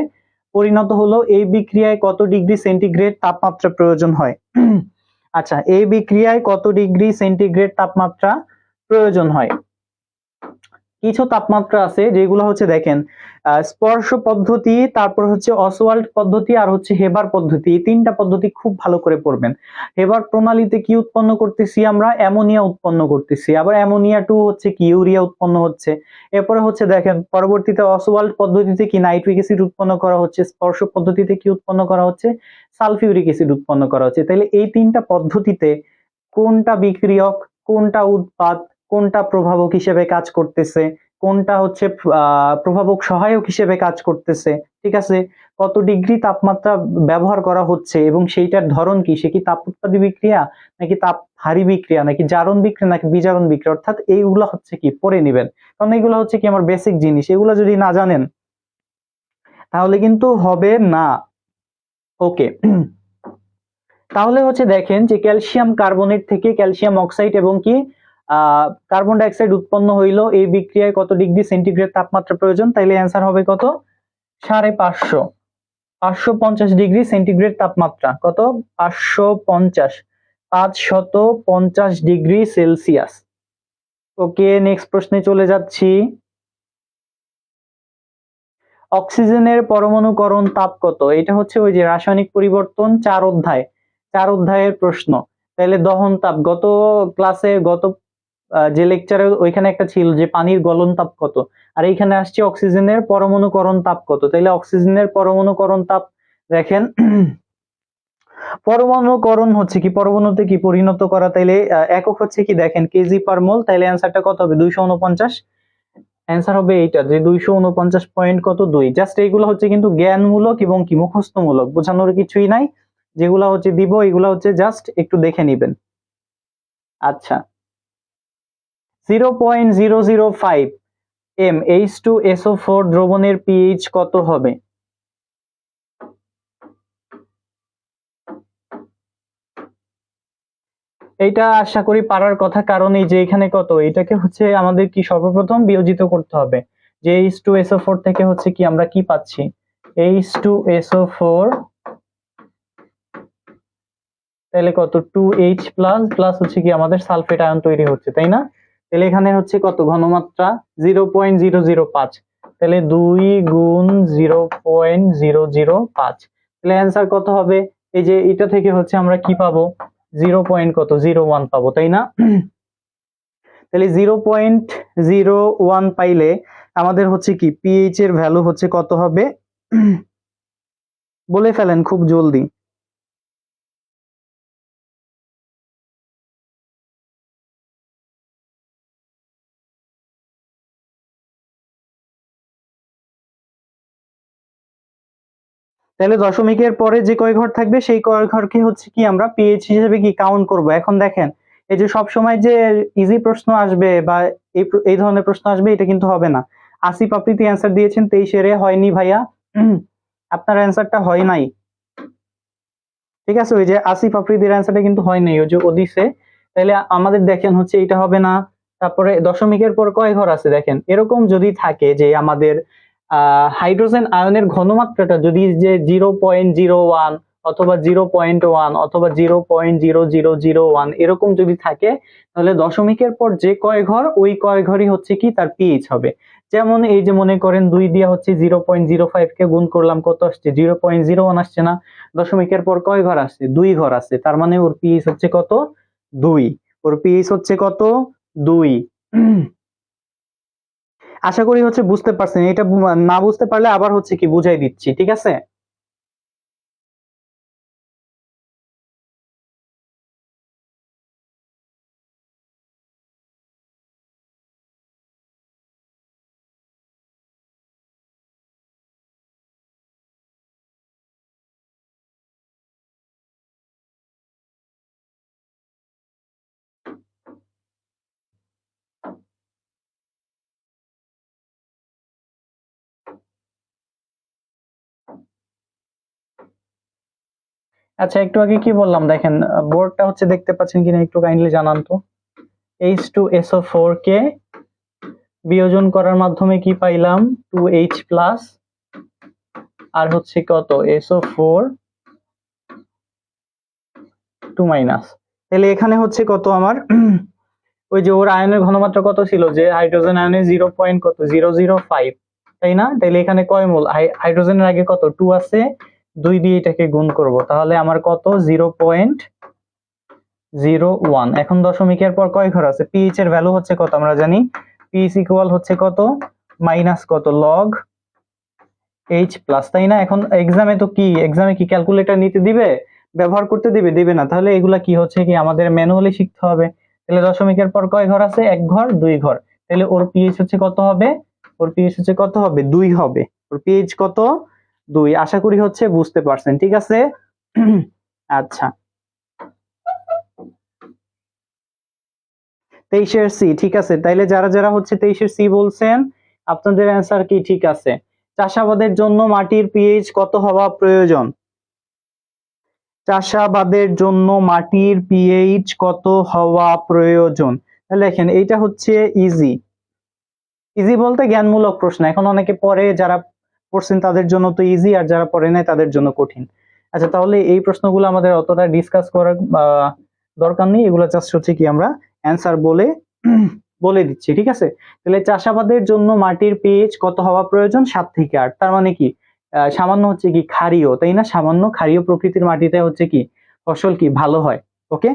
পরিণত হলো। এই বিক্রিয়ায় কত ডিগ্রি সেন্টিগ্রেড তাপমাত্রা প্রয়োজন হয়? আচ্ছা এই বিক্রিয়ায় কত ডিগ্রি সেন্টিগ্রেড তাপমাত্রা প্রয়োজন হয়? কিছু তাপমাত্রা আছে যেগুলো হচ্ছে দেখেন স্পর্শ পদ্ধতি, তারপর হচ্ছে অসওয়াল্ড পদ্ধতি, আর হচ্ছে হেবার পদ্ধতি। এই তিনটা পদ্ধতি খুব ভালো করে পড়বেন। হেবার প্রণালীতে কি উৎপন্ন করতেছি আমরা? অ্যামোনিয়া উৎপন্ন করতেছি। আবার অ্যামোনিয়া টু হচ্ছে কি ইউরিয়া উৎপন্ন হচ্ছে। এরপরে হচ্ছে দেখেন পরবর্তীতে অসওয়াল্ড পদ্ধতিতে কি নাইট্রিক অ্যাসিড উৎপন্ন করা হচ্ছে, স্পর্শ পদ্ধতিতে কি উৎপন্ন করা হচ্ছে? সালফিউরিক অ্যাসিড উৎপন্ন করা হচ্ছে। তাহলে এই তিনটা পদ্ধতিতে কোনটা বিক্রিয়ক, কোনটা উৎপাদ, কোনটা প্রভাবক হিসেবে কাজ করতেছে, কোনটা হচ্ছে প্রভাবক সহায়ক হিসেবে কাজ করতেছে, ঠিক আছে, কত ডিগ্রি তাপমাত্রা ব্যবহার করা হচ্ছে এবং সেইটার ধরন কি, সে কি তাপ উৎপাদী বিক্রিয়া নাকি তাপ হারি বিক্রিয়া নাকি জারণ বিক্রিয়া নাকি বিজারণ বিক্রিয়া, অর্থাৎ এইগুলো হচ্ছে কি পড়ে নিবেন। কারণ এগুলো হচ্ছে কি আমার বেসিক জিনিস, এগুলো যদি না জানেন তাহলে কিন্তু হবে না। ওকে, তাহলে হচ্ছে দেখেন যে ক্যালসিয়াম কার্বনেট থেকে ক্যালসিয়াম অক্সাইড এবং কি কার্বন ডাইঅক্সাইড উৎপন্ন হইলো, এই বিক্রিয়ায় কত ডিগ্রি সেন্টিগ্রেড তাপমাত্রা প্রয়োজন? তাইলে অ্যান্সার হবে কত? 550, 550 ডিগ্রি সেন্টিগ্রেড তাপমাত্রা। কত? 550, 550 ডিগ্রি সেলসিয়াস। ওকে, নেক্সট প্রশ্নে চলে যাচ্ছি। অক্সিজেনের পরমাণুকরণ তাপ কত? এটা হচ্ছে ওই যে রাসায়নিক পরিবর্তন 4 অধ্যায়ের প্রশ্ন। তাহলে দহন তাপ গত ক্লাসে, গত যে লেকচারে ওইখানে একটা ছিল যে পানির গলন তাপ কত, আর এইখানে আসছে অক্সিজেনের পরমাণুকরণ তাপ কত। তাহলে অক্সিজেনের পরমাণুকরণ তাপ দেখেন পরমাণুকরণ হচ্ছে কি পরমাণুতে কি পরিণত করা, তাইলে একক হচ্ছে কি দেখেন কেজি পার মোল। তাইলে অ্যান্সারটা কত হবে? 249। অ্যান্সার হবে এইটা যে 249 পয়েন্ট কত 2। জাস্ট এইগুলো হচ্ছে কিন্তু জ্ঞানমূলক এবং কি মুখস্থমূলক, বোঝানোর কিছুই নাই। যেগুলা হচ্ছে দিব এগুলা হচ্ছে জাস্ট একটু দেখে নিবেন। আচ্ছা, 0.005 H2SO4 দ্রবণের পিএইচ কত হবে? এইটা আশা করি পারার কথা, কারণ এই যে এখানে কত, এটাকে হচ্ছে আমাদের কি সর্বপ্রথম বিয়োজিত করতে হবে। যে H2SO4 থেকে হচ্ছে কি আমরা কি পাচ্ছি? H2SO4, তাহলে কত 2H প্লাস প্লাস হচ্ছে কি আমাদের সালফেট আয়ন তৈরি হচ্ছে, তাই না? তাহলে এখানে হচ্ছে কত ঘনমাত্রা? 0.005। তাহলে 2 গুণ 0.005, তাহলে অ্যান্সার কত হবে? এই যে এটা থেকে হচ্ছে আমরা কি পাবো? 0.01 পাবো, তাই না? তাহলে 0.01 পাইলে আমাদের হচ্ছে কি পিএইচ এর ভ্যালু হচ্ছে কত হবে? বলে ফেলেন খুব জলদি। তাহলে দশমিকের পরে যে কয় ঘর থাকবে সেই কয় ঘরকে হচ্ছে কি আমরা পিএইচ হিসেবে কি কাউন্ট করব। এখন দেখেন এই যে সব সময় যে ইজি প্রশ্ন আসবে বা এই ধরনের প্রশ্ন আসবে এটা কিন্তু হবে না। আসিফ আপনি অ্যান্সার দিয়েছেন 23 হয়নি ভাইয়া, আপনার অ্যান্সারটা হয় নাই, ঠিক আছে? ওই যে আসিফ আফ্রিদির অ্যান্সারটা কিন্তু হয় নাই, ওই যে ও দিছে। তাহলে আমাদের দেখেন হচ্ছে এটা হবে না। তারপরে দশমিকের পর কয় ঘর আছে দেখেন, এরকম যদি থাকে যে আমাদের হাইড্রোজেন আয়নের ঘনমাত্রাটা যদি যে 0.01 অথবা 0.1 অথবা 0.0001 এরকম যদি থাকে, তাহলে দশমিকের পর যে কয় ঘর ওই কয় ঘরই হচ্ছে কি তার পিএইচ হবে। যেমন এই যে মনে করেন 2 দিয়ে হচ্ছে 0.05 কে গুণ করলাম, কত আসছে? 0.01 আসছে না? দশমিকের পর কয় ঘর আসছে? 2 ঘর আসছে, তার মানে ওর পিএইচ হচ্ছে কত? 2। ওর পিএইচ হচ্ছে কত? 2। আশা করি হচ্ছে বুঝতে পারছেন। এটা না বুঝতে পারলে আবার হচ্ছে কি বুঝাই দিচ্ছি, ঠিক আছে? আচ্ছা, একটু আগে কি বললাম দেখেন, বোর্ডটা হচ্ছে দেখতে পাচ্ছেন কিনা একটু কাইন্ডলি জানান তো। H2SO4 কে বিয়োজন করার মাধ্যমে কি পাইলাম? 2H প্লাস আর হচ্ছে কত SO4 2 মাইনাস। তাহলে এখানে হচ্ছে কত আমার ওই যে ওর আয়নের ঘনমাত্রা কত ছিল, যে হাইড্রোজেন আয়নের 0.005, তাই না? তাইলে এখানে কয় মোল হাইড্রোজেনের আগে কত 2 আছে, 2 দিয়ে এটাকে গুণ করব, তাহলে আমার কত 0.01। এখন দশমিকের পর কয় ঘর আছে, পিএইচ এর ভ্যালু হচ্ছে কত আমরা জানি, পিএইচ ইকুয়াল হচ্ছে কত মাইনাস কত লগ এইচ প্লাস, তাই না? এখন এক্সামে তো কি, এক্সামে কি ক্যালকুলেটর নিতে দিবে, ব্যবহার করতে দিবে, দিবে না, তাহলে এগুলা কি হচ্ছে কি আমাদের ম্যানুয়ালি শিখতে হবে। তাহলে দশমিকের পর কয় ঘর আছে, এক ঘর, দুই ঘর, তাহলে ওর পিএইচ হচ্ছে কত হবে, ওর পিএইচ হচ্ছে কত হবে 2 হবে, ওর পিএইচ কত 2। আশা করি হচ্ছে বুঝতে পারছেন, ঠিক আছে? আচ্ছা 23-এর সি, ঠিক আছে। তাইলে যারা যারা হচ্ছে 23-এর সি বলছেন আপনাদের অ্যান্সার কি ঠিক আছে। চাষাবাদের জন্য মাটির পিএইচ কত হওয়া প্রয়োজন, চাষাবাদের জন্য মাটির পিএইচ কত হওয়া প্রয়োজন। দেখেন এইটা হচ্ছে ইজি, ইজি বলতে জ্ঞানমূলক প্রশ্ন, এখন অনেকে পড়ে, যারা পড়ছেন তাদের জন্য তো ইজি, আর যারা পড়ে নাই তাদের জন্য কঠিন। আচ্ছা তাহলে এই প্রশ্নগুলো আমাদের অতটা ডিসকাস করার দরকার নেই, এগুলো জাস্ট হচ্ছে কি আমরা অ্যান্সার বলে দিচ্ছি, ঠিক আছে? তাহলে চাষাবাদের জন্য মাটির পিএইচ কত হওয়া প্রয়োজন, 7 থেকে 8। তার মানে কি সামান্য হচ্ছে কি ক্ষারীয়, তাই না? সামান্য ক্ষারীয় প্রকৃতির মাটিতে হচ্ছে কি ফসল কি ভালো হয়। ওকে,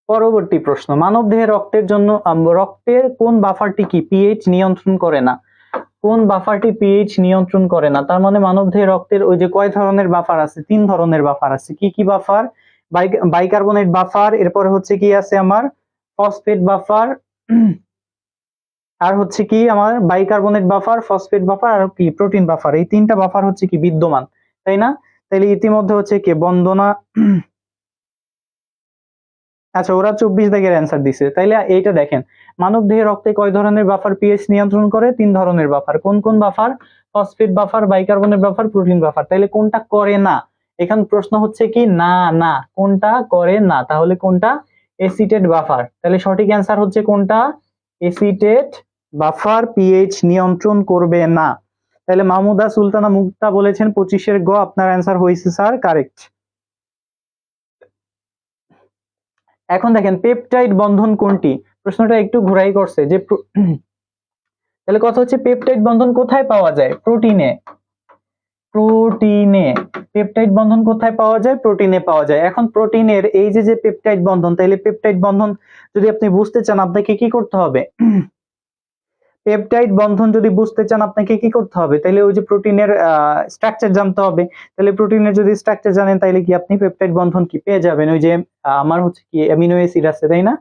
পরবর্তী প্রশ্ন, মানবদেহে রক্তের জন্য রক্তের কোন বাফারটি কি পিএইচ নিয়ন্ত্রণ করে না, কোন বাফারটি পিএইচ নিয়ন্ত্রণ করে না? তার মানে মানবদেহে রক্তের ওই যে কয় ধরনের বাফার আছে, 3 ধরনের বাফার আছে। কি কি বাফার, বাইকার্বনেট বাফার, এরপরে হচ্ছে কি আছে আমার ফসফেট বাফার, আর হচ্ছে কি আমার বাইকার্বনেট বাফার, ফসফেট বাফার, আর কি প্রোটিন বাফার। এই 3টা বাফার হচ্ছে কি বিদ্যমান, তাই না? তাইলে ইতিমধ্যে হচ্ছে কি বন্দনা, আচ্ছা ওরা 24 দাগের অ্যান্সার দিছে। তাইলে এইটা দেখেন, মানবদেহে রক্তে কয় ধরনের বাফার পিএইচ নিয়ন্ত্রণ করে, 3 ধরনের বাফার। কোন কোন buffer, phosphate buffer, bicarbonate buffer, protein buffer. তাইলে কোনটা করে না, এখন প্রশ্ন হচ্ছে কি না না কোনটা করে না, তাহলে কোনটা, এসিটেট বাফার। তাহলে সঠিক অ্যান্সার হচ্ছে কোনটা, এসিটেট বাফার পিএইচ নিয়ন্ত্রণ করবে না। তাহলে মাহমুদা সুলতানা মুক্তা বলেছেন 25-এর গ, আপনার অ্যান্সার হয়েছে স্যার কারেক্ট। এখন দেখেন পেপটাইড বন্ধন কোনটি, প্রশ্নটা একটু ঘোরাই করছে যে তাহলে কথা হচ্ছে পেপটাইড বন্ধন কোথায় পাওয়া যায়, প্রোটিনে, প্রোটিনে পেপটাইড বন্ধন কোথায় পাওয়া যায়, প্রোটিনে পাওয়া যায়। এখন প্রোটিনের এই যে পেপটাইড বন্ধন, তাহলে পেপটাইড বন্ধন যদি আপনি বুঝতে চান আপনাকে কি করতে হবে, পেপটাইড বন্ধন যদি বুঝতে চান আপনাকে কি করতে হবে, তাহলে ওই যে প্রোটিনের স্ট্রাকচার জানতে হবে। তাহলে প্রোটিনের যদি স্ট্রাকচার জানেন তাহলে কি আপনি পেপটাইড বন্ধন কি পেয়ে যাবেন, ওই যে আমার হচ্ছে কি অ্যামিনো অ্যাসিড আছে তাই না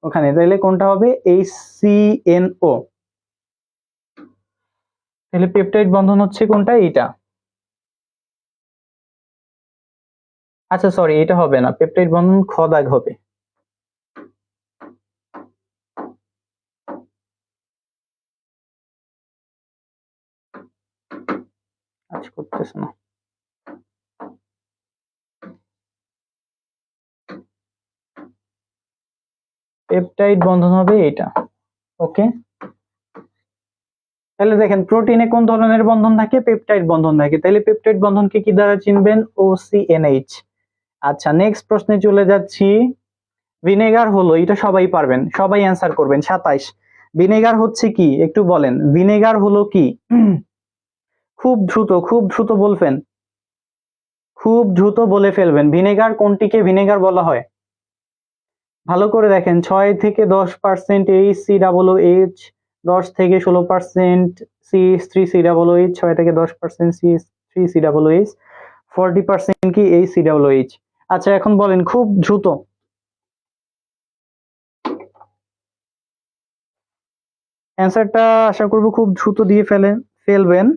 ওখানে, তাহলে কোনটা হবে HCNO। তাহলে পেপটাইড বন্ধন হচ্ছে কোনটা, এইটা। আচ্ছা সরি এটা হবে না, পেপটাইড বন্ধন খ দাগ হবে। আচ্ছা করতেছে না, পেপটাইড বন্ধন হবে এটা। ওকে, তাহলে দেখেন প্রোটিনে কোন ধরনের বন্ধন থাকে, পেপটাইড বন্ধন থাকে। তাহলে পেপটাইড বন্ধনকে কি দ্বারা চিনবেন, OCNH। আচ্ছা নেক্সট প্রশ্নে চলে যাচ্ছি, ভিনেগার হলো, এটা সবাই পারবেন, সবাই অ্যান্সার করবেন। 27, ভিনেগার হচ্ছে কি একটু বলেন, ভিনেগার হলো কি, খুব দ্রুত, খুব দ্রুত বলবেন, খুব দ্রুত বলে ফেলবেন, ভিনেগার কোনটিকে ভিনেগার বলা হয়। ভালো করে দেখেন, 6 থেকে 10% HCOOH, 10 থেকে 16% CH3COOH, 6 থেকে 10% CH3COOH, 40% কি HCOOH। আচ্ছা এখন বলেন খুব দ্রুত, অ্যান্সারটা আশা করব খুব দ্রুত দিয়ে ফেলবেন।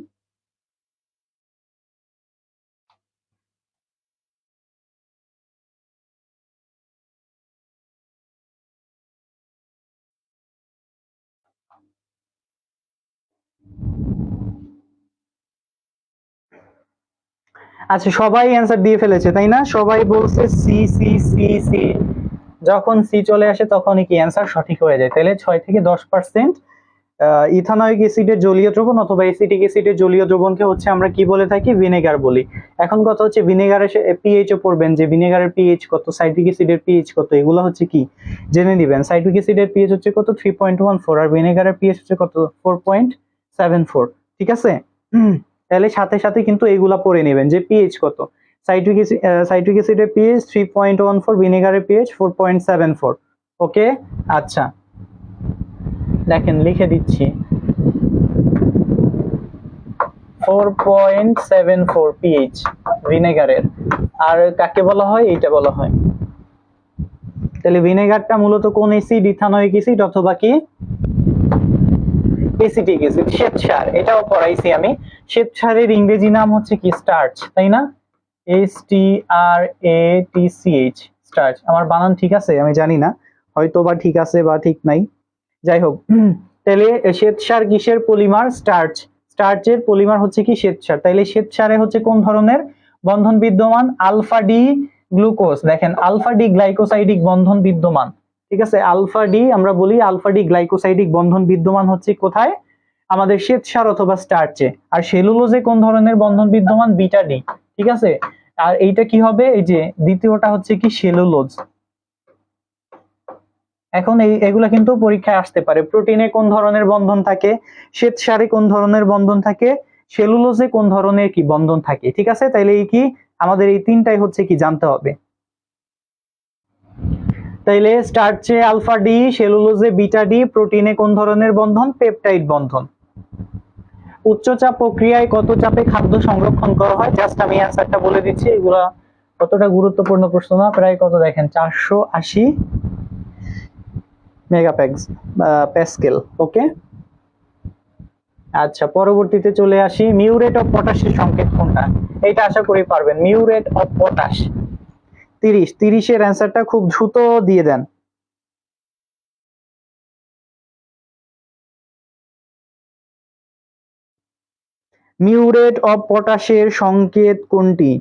আচ্ছা সবাই অ্যান্সার দিয়ে ফেলেছে তাই না, সবাই বলছে সি সি সি সি, যখন সি চলে আসে তখনই কি অ্যান্সার সঠিক হয়ে যায়। তাহলে 6 থেকে 10% ইথানয়িক অ্যাসিডের জলীয় দ্রবণ অথবা অ্যাসিটিক অ্যাসিডের জলীয় দ্রবণকে হচ্ছে আমরা কি বলে থাকি, ভিনেগার বলি। এখন কথা হচ্ছে ভিনেগারের পিএইচ ও পড়বেন, যে ভিনেগারের পিএইচ কত, সাইট্রিক অ্যাসিডের পিএইচ কত, এগুলো হচ্ছে কি জেনে নেবেন। সাইট্রিক অ্যাসিডের পিএইচ হচ্ছে কত, 3.14, আর ভিনেগারের পিএইচ হচ্ছে কত, 4.74। ঠিক আছে, তাহলে সাথে সাথে কিন্তু এগুলা পড়ে নেবেন যে পিএইচ কত। সাইট্রিক অ্যাসিডের পিএইচ 3.14, ভিনেগারের পিএইচ 4.74। ওকে, আচ্ছা দেখেন লিখে দিচ্ছি, 4.74 পিএইচ ভিনেগারের। আর কাকে বলা হয়, এইটা বলা হয়। তাহলে ভিনেগারটা মূলত কোন অ্যাসিড, ইথানয়িক অ্যাসিড অথবা কি অ্যাসিটিক অ্যাসিড। শ্বেতসার, এটাও পড়াইছি আমি। শ্বেতসারের ইংরেজি নাম হচ্ছে কি, স্টার্চ, তাই না? STARCH, starch. আমার বানান ঠিক আছে আমি জানি না, হয়তো বা ঠিক আছে বা ঠিক নাই, যাই হোক। তাহলে শ্বেতসার কিসের পলিমার, স্টার্চ। স্টার্চের পলিমার হচ্ছে কি শ্বেতসার। তাইলে শ্বেতসারে হচ্ছে কোন ধরনের বন্ধন বিদ্যমান, আলফা ডি গ্লুকোজ। দেখেন আলফা ডি গ্লাইকোসাইডিক বন্ধন বিদ্যমান। ঠিক আছে, আলফা ডি আমরা বলি, আলফা ডি গ্লাইকোসাইডিক বন্ধন বিদ্যমান হচ্ছে কোথায়, আমাদের শ্বেতসার অথবা স্টার্চে। আর সেলুলোজে কোন ধরনের বন্ধন বিদ্যমান, বিটা ডি। ঠিক আছে, আর এইটা কি হবে, এই যে দ্বিতীয়টা হচ্ছে কি সেলুলোজ। এখন এগুলা কিন্তু পরীক্ষায় আসতে পারে। প্রোটিনে কোন ধরনের বন্ধন থাকে, শ্বেতসারে কোন ধরনের বন্ধন থাকে, সেলুলোজে কোন ধরনের কি বন্ধন থাকে। ঠিক আছে, তাইলে এই কি আমাদের এই তিনটাই হচ্ছে কি জানতে হবে। তাইলে স্টার্চে আলফা ডি, সেলুলোজে বিটা ডি, প্রোটিনে কোন ধরনের বন্ধন, পেপটাইড বন্ধন। উচ্চচাপ প্রক্রিয়ায় কত চাপে খাদ্য সংরক্ষণ করা হয়, জাস্ট আমি অ্যান্সারটা বলে দিচ্ছি। এগুলা কতটা গুরুত্বপূর্ণ প্রশ্ন না, প্রায় কত দেখেন, 480 মেগাপ্যাসকেল। ওকে, আচ্ছা পরবর্তীতে চলে আসি, মিউরেট অফ পটাশের সংকেত কোনটা, এটা আশা করি পারবেন। মিউরেট অফ পটাশ 30 এর অ্যান্সারটা খুব দ্রুত দিয়ে দেন। মিউরেট অফ পটাশের সংকেত কোনটি?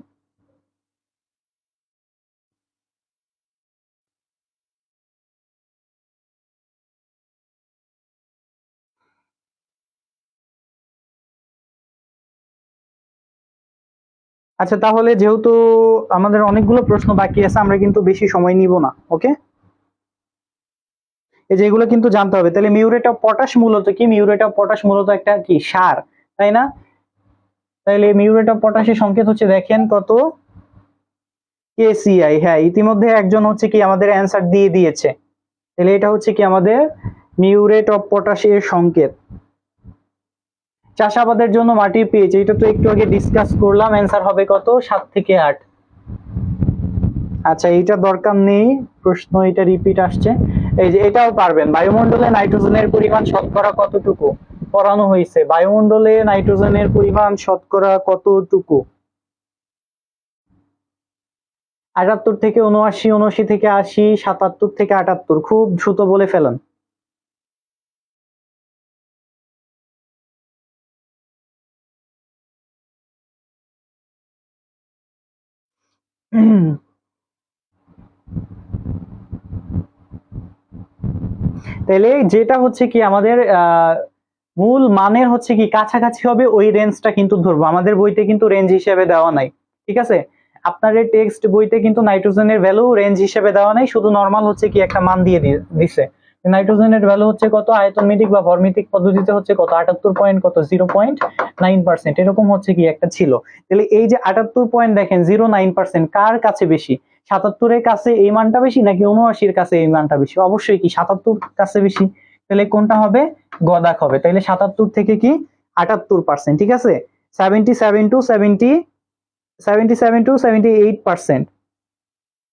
আচ্ছা তাহলে যেহেতু আমাদের অনেকগুলো প্রশ্ন বাকি আছে, আমরা কিন্তু বেশি সময় নিব না। ওকে, এই যে এগুলো কিন্তু জানতে হবে। তাহলে মিউরেট অফ পটাশ মূলত কি, মিউরেট অফ পটাশ মূলত একটা কি সার, তাই না? তাইলে মিউরেট অফ পটাশের সংকেত হচ্ছে দেখেন কত, KCl। হ্যাঁ, ইতিমধ্যে একজন হচ্ছে কি আমাদের অ্যান্সার দিয়ে দিয়েছে। তাহলে এটা হচ্ছে কি আমাদের মিউরেট অফ পটাশের সংকেত। চাষাবাদের জন্য মাটির পিএইচ, এটা তো একটু আগে ডিসকাস করলাম, অ্যান্সার হবে কত, 7 থেকে 8। আচ্ছা এইটা দরকার নেই, প্রশ্ন এটা রিপিট আসছে। এই যে এটাও পারবেন, বায়ুমণ্ডলে নাইট্রোজেনের পরিমাণ শতকরা কতটুকু, পড়ানো হয়েছে। বায়ুমণ্ডলে নাইট্রোজেনের পরিমাণ শতকরা কতটুকু, 78 থেকে 79, 79 থেকে 80, 77 থেকে 78। খুব দ্রুত বলে ফেলেন। তাহলে যেটা হচ্ছে কি আমাদের মূল মানের হচ্ছে কি কাছাকাছি হবে, ওই রেঞ্জটা কিন্তু ধরবো। আমাদের বইতে কিন্তু রেঞ্জ হিসেবে দেওয়া নাই। ঠিক আছে, আপনাদের টেক্সট বইতে কিন্তু নাইট্রোজেনের ভ্যালু রেঞ্জ হিসেবে দেওয়া নাই, শুধু নরমাল হচ্ছে কি একটা মান দিয়ে দিছে। নাইট্রোজেনের ভ্যালু হচ্ছে কত, আয়তনমিতিক বা ভরমিতিক পদ্ধতিতে হচ্ছে কত, 78 পয়েন্ট কত, 0.9%, এরকম হচ্ছে কি একটা ছিল। তাহলে এই যে 78 পয়েন্ট দেখেন 0.9%, কার কাছে বেশি, 77-এর কাছে এই মানটা বেশি নাকি 79-এর কাছে এই মানটা বেশি? অবশ্যই কি 77 কাছে বেশি। তাহলে কোনটা হবে, গদাক হবে। তাহলে 77 থেকে কি 78%। ঠিক আছে, 77 টু 78%।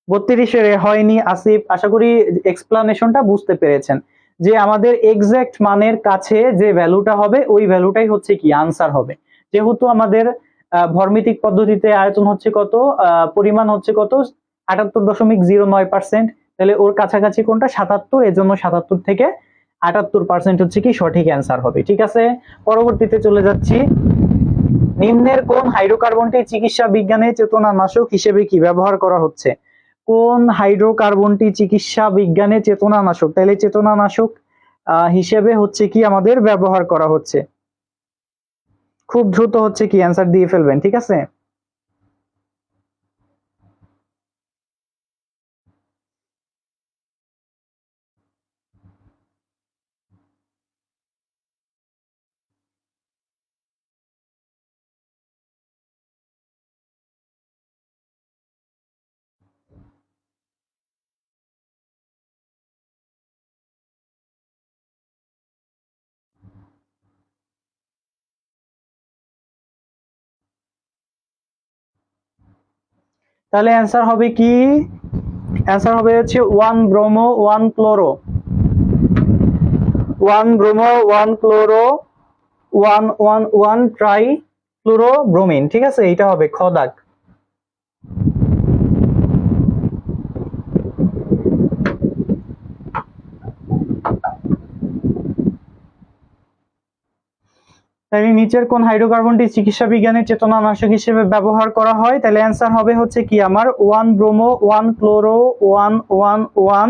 32-এর হয়নি আসিফ, আশা করি এক্সপ্লানেশনটা বুঝতে পেরেছেন, যে আমাদের এক্সাক্ট মানের কাছে যে ভ্যালুটা হবে ওই ভ্যালুটাই হচ্ছে কি আনসার হবে। যেহেতু আমাদের ভরমিতিক পদ্ধতিতে আয়তন হচ্ছে কত, পরিমাণ হচ্ছে কত, 78.09%। তাহলে ওর কাছাকাছি কোনটা, 77, এজন্য 77 থেকে 78% হচ্ছে কি সঠিক অ্যান্সার হবে। ঠিক আছে, পরবর্তীতে চলে যাচ্ছি। নিম্নের কোন হাইড্রোকার্বনটি চিকিৎসা বিজ্ঞানে চেতনানাশক হিসেবে কি ব্যবহার করা হচ্ছে? কোন হাইড্রোকার্বনটি চিকিৎসা বিজ্ঞানে চেতনানাশক? তাহলে চেতনানাশক হিসেবে হচ্ছে কি আমাদের ব্যবহার করা হচ্ছে। খুব দ্রুত হচ্ছে কি অ্যান্সার দিয়ে ফেলবেন, ঠিক আছে? তাহলে অ্যান্সার হবে কি? অ্যান্সার হবে হচ্ছে 1 bromo 1 chloro, 1 bromo 1 chloro 1 tri fluorobromine, ঠিক আছে? এটা হবে খ দাগ। তাহলে নিচের কোন হাইড্রোকার্বনটি চিকিৎসা বিজ্ঞানের চেতনানাশক হিসেবে ব্যবহার করা হয়? তাহলে অ্যান্সার হবে হচ্ছে কি আমার 1 ব্রোমো 1 ক্লোরো 1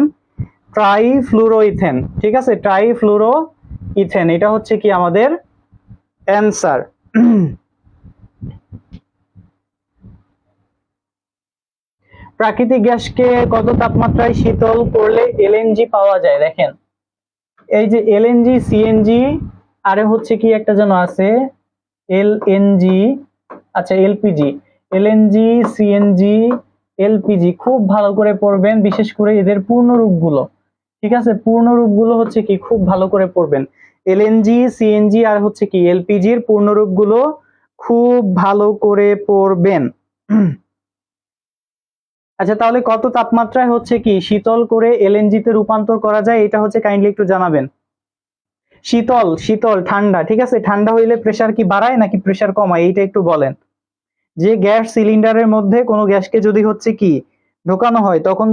ট্রাইফ্লুরোইথেন, ঠিক আছে? ট্রাইফ্লুরোইথেন, এটা হচ্ছে কি আমাদের অ্যান্সার। প্রাকৃতিক গ্যাসকে কত তাপমাত্রায় শীতল করলে এলএনজি পাওয়া যায়? দেখেন, এই যে এলএনজি, সিএনজি, আরে হচ্ছে কি একটা যেন আছে এলএনজি, আচ্ছা এলপিজি, এলএনজি, সিএনজি, এলপিজি, খুব ভালো করে পড়বেন, বিশেষ করে এদের পূর্ণরূপগুলো, ঠিক আছে? পূর্ণরূপগুলো হচ্ছে কি খুব ভালো করে পড়বেন। এলএনজি, সিএনজি আর হচ্ছে কি এলপিজির পূর্ণরূপগুলো খুব ভালো করে পড়বেন। আচ্ছা, তাহলে কত তাপমাত্রায় হচ্ছে কি শীতল করে এলএনজি তে রূপান্তর করা যায়? এটা হচ্ছে কাইন্ডলি একটু জানাবেন। শীতল, শীতল, ঠান্ডা, ঠিক আছে? ঠান্ডা হইলে প্রেসার কি বাড়ায় নাকি প্রেসার কমায়? এইটা একটু বলেন। যে গ্যাস সিলিন্ডারের মধ্যে কোনো গ্যাসকে যদি হচ্ছে কি ঢোকানো হয় তখন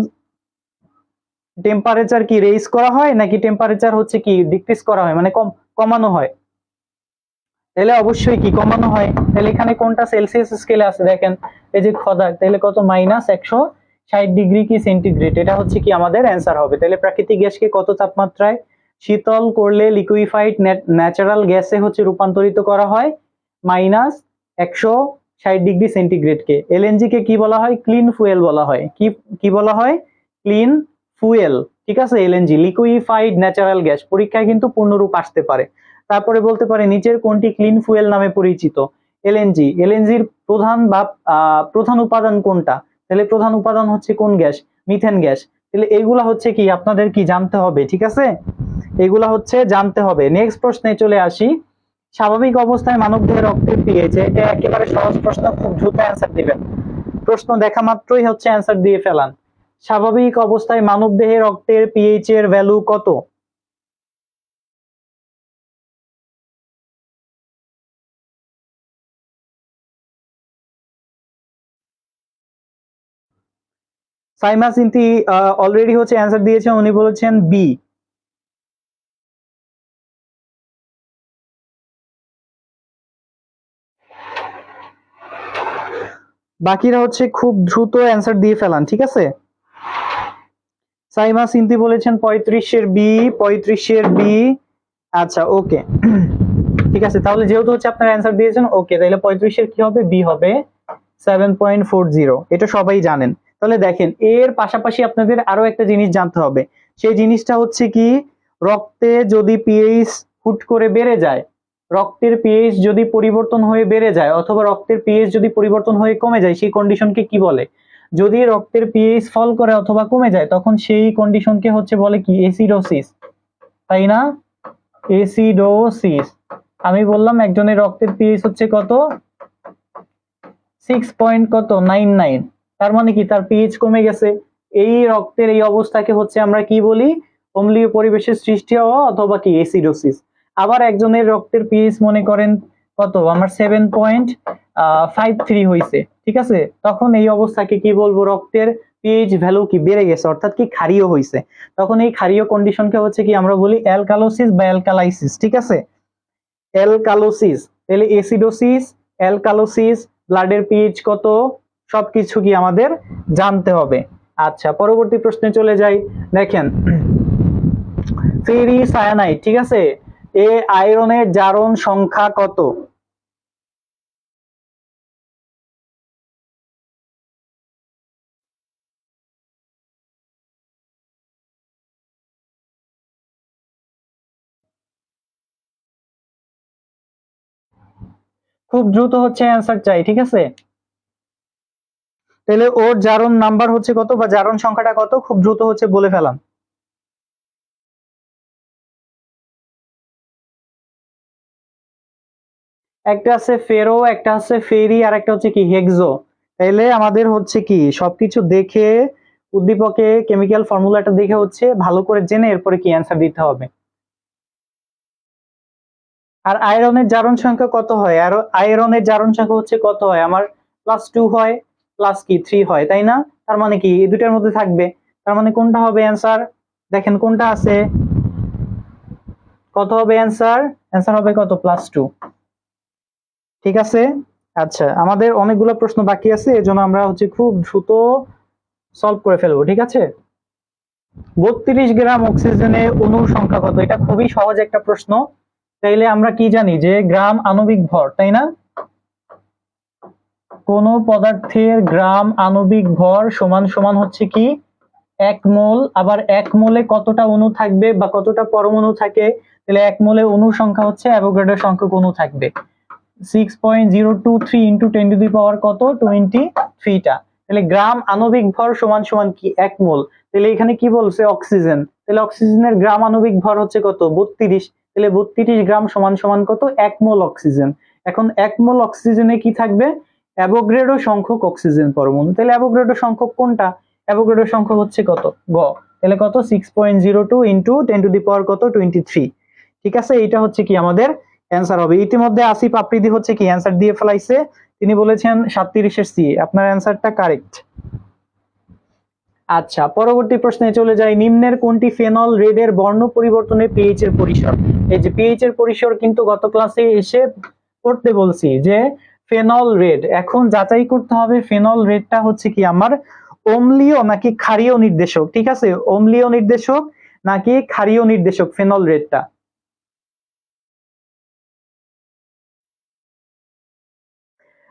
টেম্পারেচার কি রেইজ করা হয় নাকি টেম্পারেচার হচ্ছে কি ডিক্রিজ করা হয়, মানে কমানো হয়? তাহলে অবশ্যই কি কমানো হয়। তাহলে এখানে কোনটা সেলসিয়াস স্কেলে আছে দেখেন, এই যে খদাক, তাহলে কত -160 ডিগ্রি কি সেন্টিগ্রেড, এটা হচ্ছে কি আমাদের অ্যান্সার হবে। তাহলে প্রাকৃতিক গ্যাসকে কত তাপমাত্রায় শীতল করলে লিকুইফাইড ন্যাচারাল গ্যাসে হচ্ছে রূপান্তরিত করা হয়? -160 ডিগ্রি সেন্টিগ্রেড কে। এলএনজি কে কি বলা হয়? ক্লিন ফুয়েল বলা হয়। কি বলা হয়? ক্লিন ফুয়েল, ঠিক আছে? এলএনজি লিকুইফাইড ন্যাচারাল গ্যাস, পরীক্ষায় কিন্তু পূর্ণরূপ আসতে পারে। তারপরে বলতে পারে নিচের কোনটি ক্লিন ফুয়েল নামে পরিচিত? এলএনজি, এলএনজির প্রধান বা প্রধান উপাদান কোনটা? তাহলে প্রধান উপাদান হচ্ছে কোন গ্যাস? Methane gas. তাহলে এইগুলা হচ্ছে কি আপনাদের কি জানতে হবে, ঠিক আছে? এগুলা হচ্ছে জানতে হবে। নেক্সট প্রশ্নে চলে আসি। স্বাভাবিক অবস্থায় মানবদেহের রক্তের পিএইচ, এটা একেবারে সহজ প্রশ্ন, খুব দ্রুত অ্যান্সার দিবেন। প্রশ্ন দেখা মাত্রই হচ্ছে অ্যান্সার দিয়ে ফেলান। স্বাভাবিক অবস্থায় মানবদেহের রক্তের পিএইচ এর ভ্যালু কত? সাইমা সিন্তি অলরেডি হচ্ছে অ্যান্সার দিয়েছেন, উনি বলেছেন বি। বাকিরা হচ্ছে খুব দ্রুত অ্যান্সার দিয়ে ফেলান, ঠিক আছে? সাইমা সিন্তি বলেছেন 35-এর বি, 35-এর বি। আচ্ছা, ওকে, ঠিক আছে। তাহলে যেহেতু হচ্ছে আপনার অ্যান্সার দিয়েছেন, ওকে, তাহলে 35-এর কি হবে? বি হবে 7.40, এটা সবাই জানেন। তাহলে দেখেন, এর পাশাপাশি আপনাদের আরো একটা জিনিস জানতে হবে। সেই জিনিসটা হচ্ছে কি, রক্তে যদি পিএইচ হুট করে বেড়ে যায়, রক্তের পিএইচ যদি পরিবর্তন হয়ে বেড়ে যায় অথবা রক্তের পিএইচ যদি পরিবর্তন হয়ে কমে যায়, সেই কন্ডিশনকে কি বলে? যদি রক্তের পিএইচ ফল করে অথবা কমে যায় তখন সেই কন্ডিশনকে হচ্ছে বলে কি? অ্যাসিডোসিস, তাই না? অ্যাসিডোসিস। আমি বললাম একজনের রক্তের পিএইচ হচ্ছে কত? 6.99, তার মানে কি তার পিএইচ কমে গেছে। এই রক্তের এই অবস্থাকে হচ্ছে আমরা কি বলি? অম্লীয় পরিবেশের সৃষ্টি হওয়া অথবা কি অ্যাসিডোসিস। আবার একজনের রক্তের পিএইচ মনে করেন কত? আমার 7.53 হয়েছে, ঠিক আছে? তখন এই অবস্থাকে কি বলবো? রক্তের পিএইচ ভ্যালু কি বেড়ে গেছে, অর্থাৎ কি ক্ষারীয় হয়েছে। তখন এই ক্ষারীয় কন্ডিশনকে হচ্ছে কি আমরা বলি অ্যালকালোসিস বা অ্যালকালাইসিস, ঠিক আছে? অ্যালকালোসিস। তাহলে অ্যাসিডোসিস, অ্যালকালোসিস, ব্লাডের পিএইচ কত, সবকিছু কি আমাদের জানতে হবে। আচ্ছা, পরবর্তী প্রশ্নে চলে যাই। দেখেন, ফেরি সায়ানাইড, ঠিক আছে। এ আয়রনের জারণ সংখ্যা কত? খুব দ্রুত হচ্ছে অ্যান্সার চাই, ঠিক আছে। তাহলে ওর জারণ নাম্বার হচ্ছে কত বা জারণ সংখ্যাটা কত, খুব দ্রুত হচ্ছে বলে ফেলাম। একটা আছে ফেরো, একটা আছে ফেরি, আর একটা হচ্ছে কি হেক্সো। তাইলে আমাদের হচ্ছে কি সবকিছু দেখে, উদ্দীপকে কেমিক্যাল ফর্মুলাটা দেখে হচ্ছে ভালো করে জেনে এরপরে কি অ্যান্সার দিতে হবে। আর আয়রনের জারণ সংখ্যা কত হয়? আর আয়রনের জারণ সংখ্যা হচ্ছে কত হয় আমার? +2 হয়, প্লাস কি 3 হয়, তাই না? তার মানে কি এই দুটার মধ্যে থাকবে, তার মানে কোনটা হবে অ্যান্সার? দেখেন কোনটা আছে, কত হবে অ্যান্সার? অ্যান্সার হবে কত? +2, ঠিক আছে। আচ্ছা, আমাদের অনেকগুলো প্রশ্ন বাকি আছে, এজন্য আমরা হচ্ছে খুব দ্রুত সলভ করে ফেলবো, ঠিক আছে। 32 গ্রাম অক্সিজেনে অণুর সংখ্যা কত? এটা খুবই সহজ একটা প্রশ্ন। তাইলে আমরা কি জানি যে গ্রাম আণবিক ভর, তাই না? কোন পদার্থের গ্রাম আণবিক ভর সমান সমান হচ্ছে কি 1 মোল। আবার 1 মোলে কতটা অণু থাকবে বা কতটা পরমাণু থাকে? তাহলে 1 মোলে অণুর সংখ্যা হচ্ছে অ্যাভোগাড্রো সংখ্যক অণু থাকবে 6.023 ইন্টু 10 টু দি পাওয়ার কত? 23 টা। তাহলে গ্রাম আণবিক ভর সমান সমান কি 1 মোল। তাহলে এখানে কি বলছে? অক্সিজেন। তাহলে অক্সিজেনের গ্রাম আণবিক ভর হচ্ছে কত? 32। তাহলে 32 গ্রাম সমান সমান কত? 1 মোল অক্সিজেন। এখন 1 মোল অক্সিজেনে কি থাকবে? অ্যাভোগাড্রো সংখ্যক অক্সিজেন পরমাণু। তাহলে অ্যাভোগাড্রো সংখ্যক কোনটা? অ্যাভোগাড্রো সংখ্যক হচ্ছে কত? গ। তাহলে কত? 6.02 ইন্টু 10 টু দি পাওয়ার কত? 23। ঠিক আছে, এটা হচ্ছে কি আমাদের অ্যান্সার হবে। ইতিমধ্যে আসিফ আফ্রিদি হচ্ছে কি অ্যান্সার দিয়ে ফেলাইছে, তিনি বলেছেন 37 সি। আপনার অ্যান্সারটা কারেক্ট। আচ্ছা, পরবর্তী প্রশ্নে চলে যাই। নিম্নের কোনটি ফেনল রেডের বর্ণ পরিবর্তনে পিএইচ এর পরিসর? এই যে পিএইচ এর পরিসর কিন্তু গত ক্লাসে এসে পড়তে বলছি যে ফেনল রেড, এখন যাচাই করতে হবে ফেনল রেডটা হচ্ছে কি আমার অম্লীয় নাকি ক্ষারীয় নির্দেশক, ঠিক আছে। অম্লীয় নির্দেশক নাকি ক্ষারীয় নির্দেশক ফেনল রেডটা?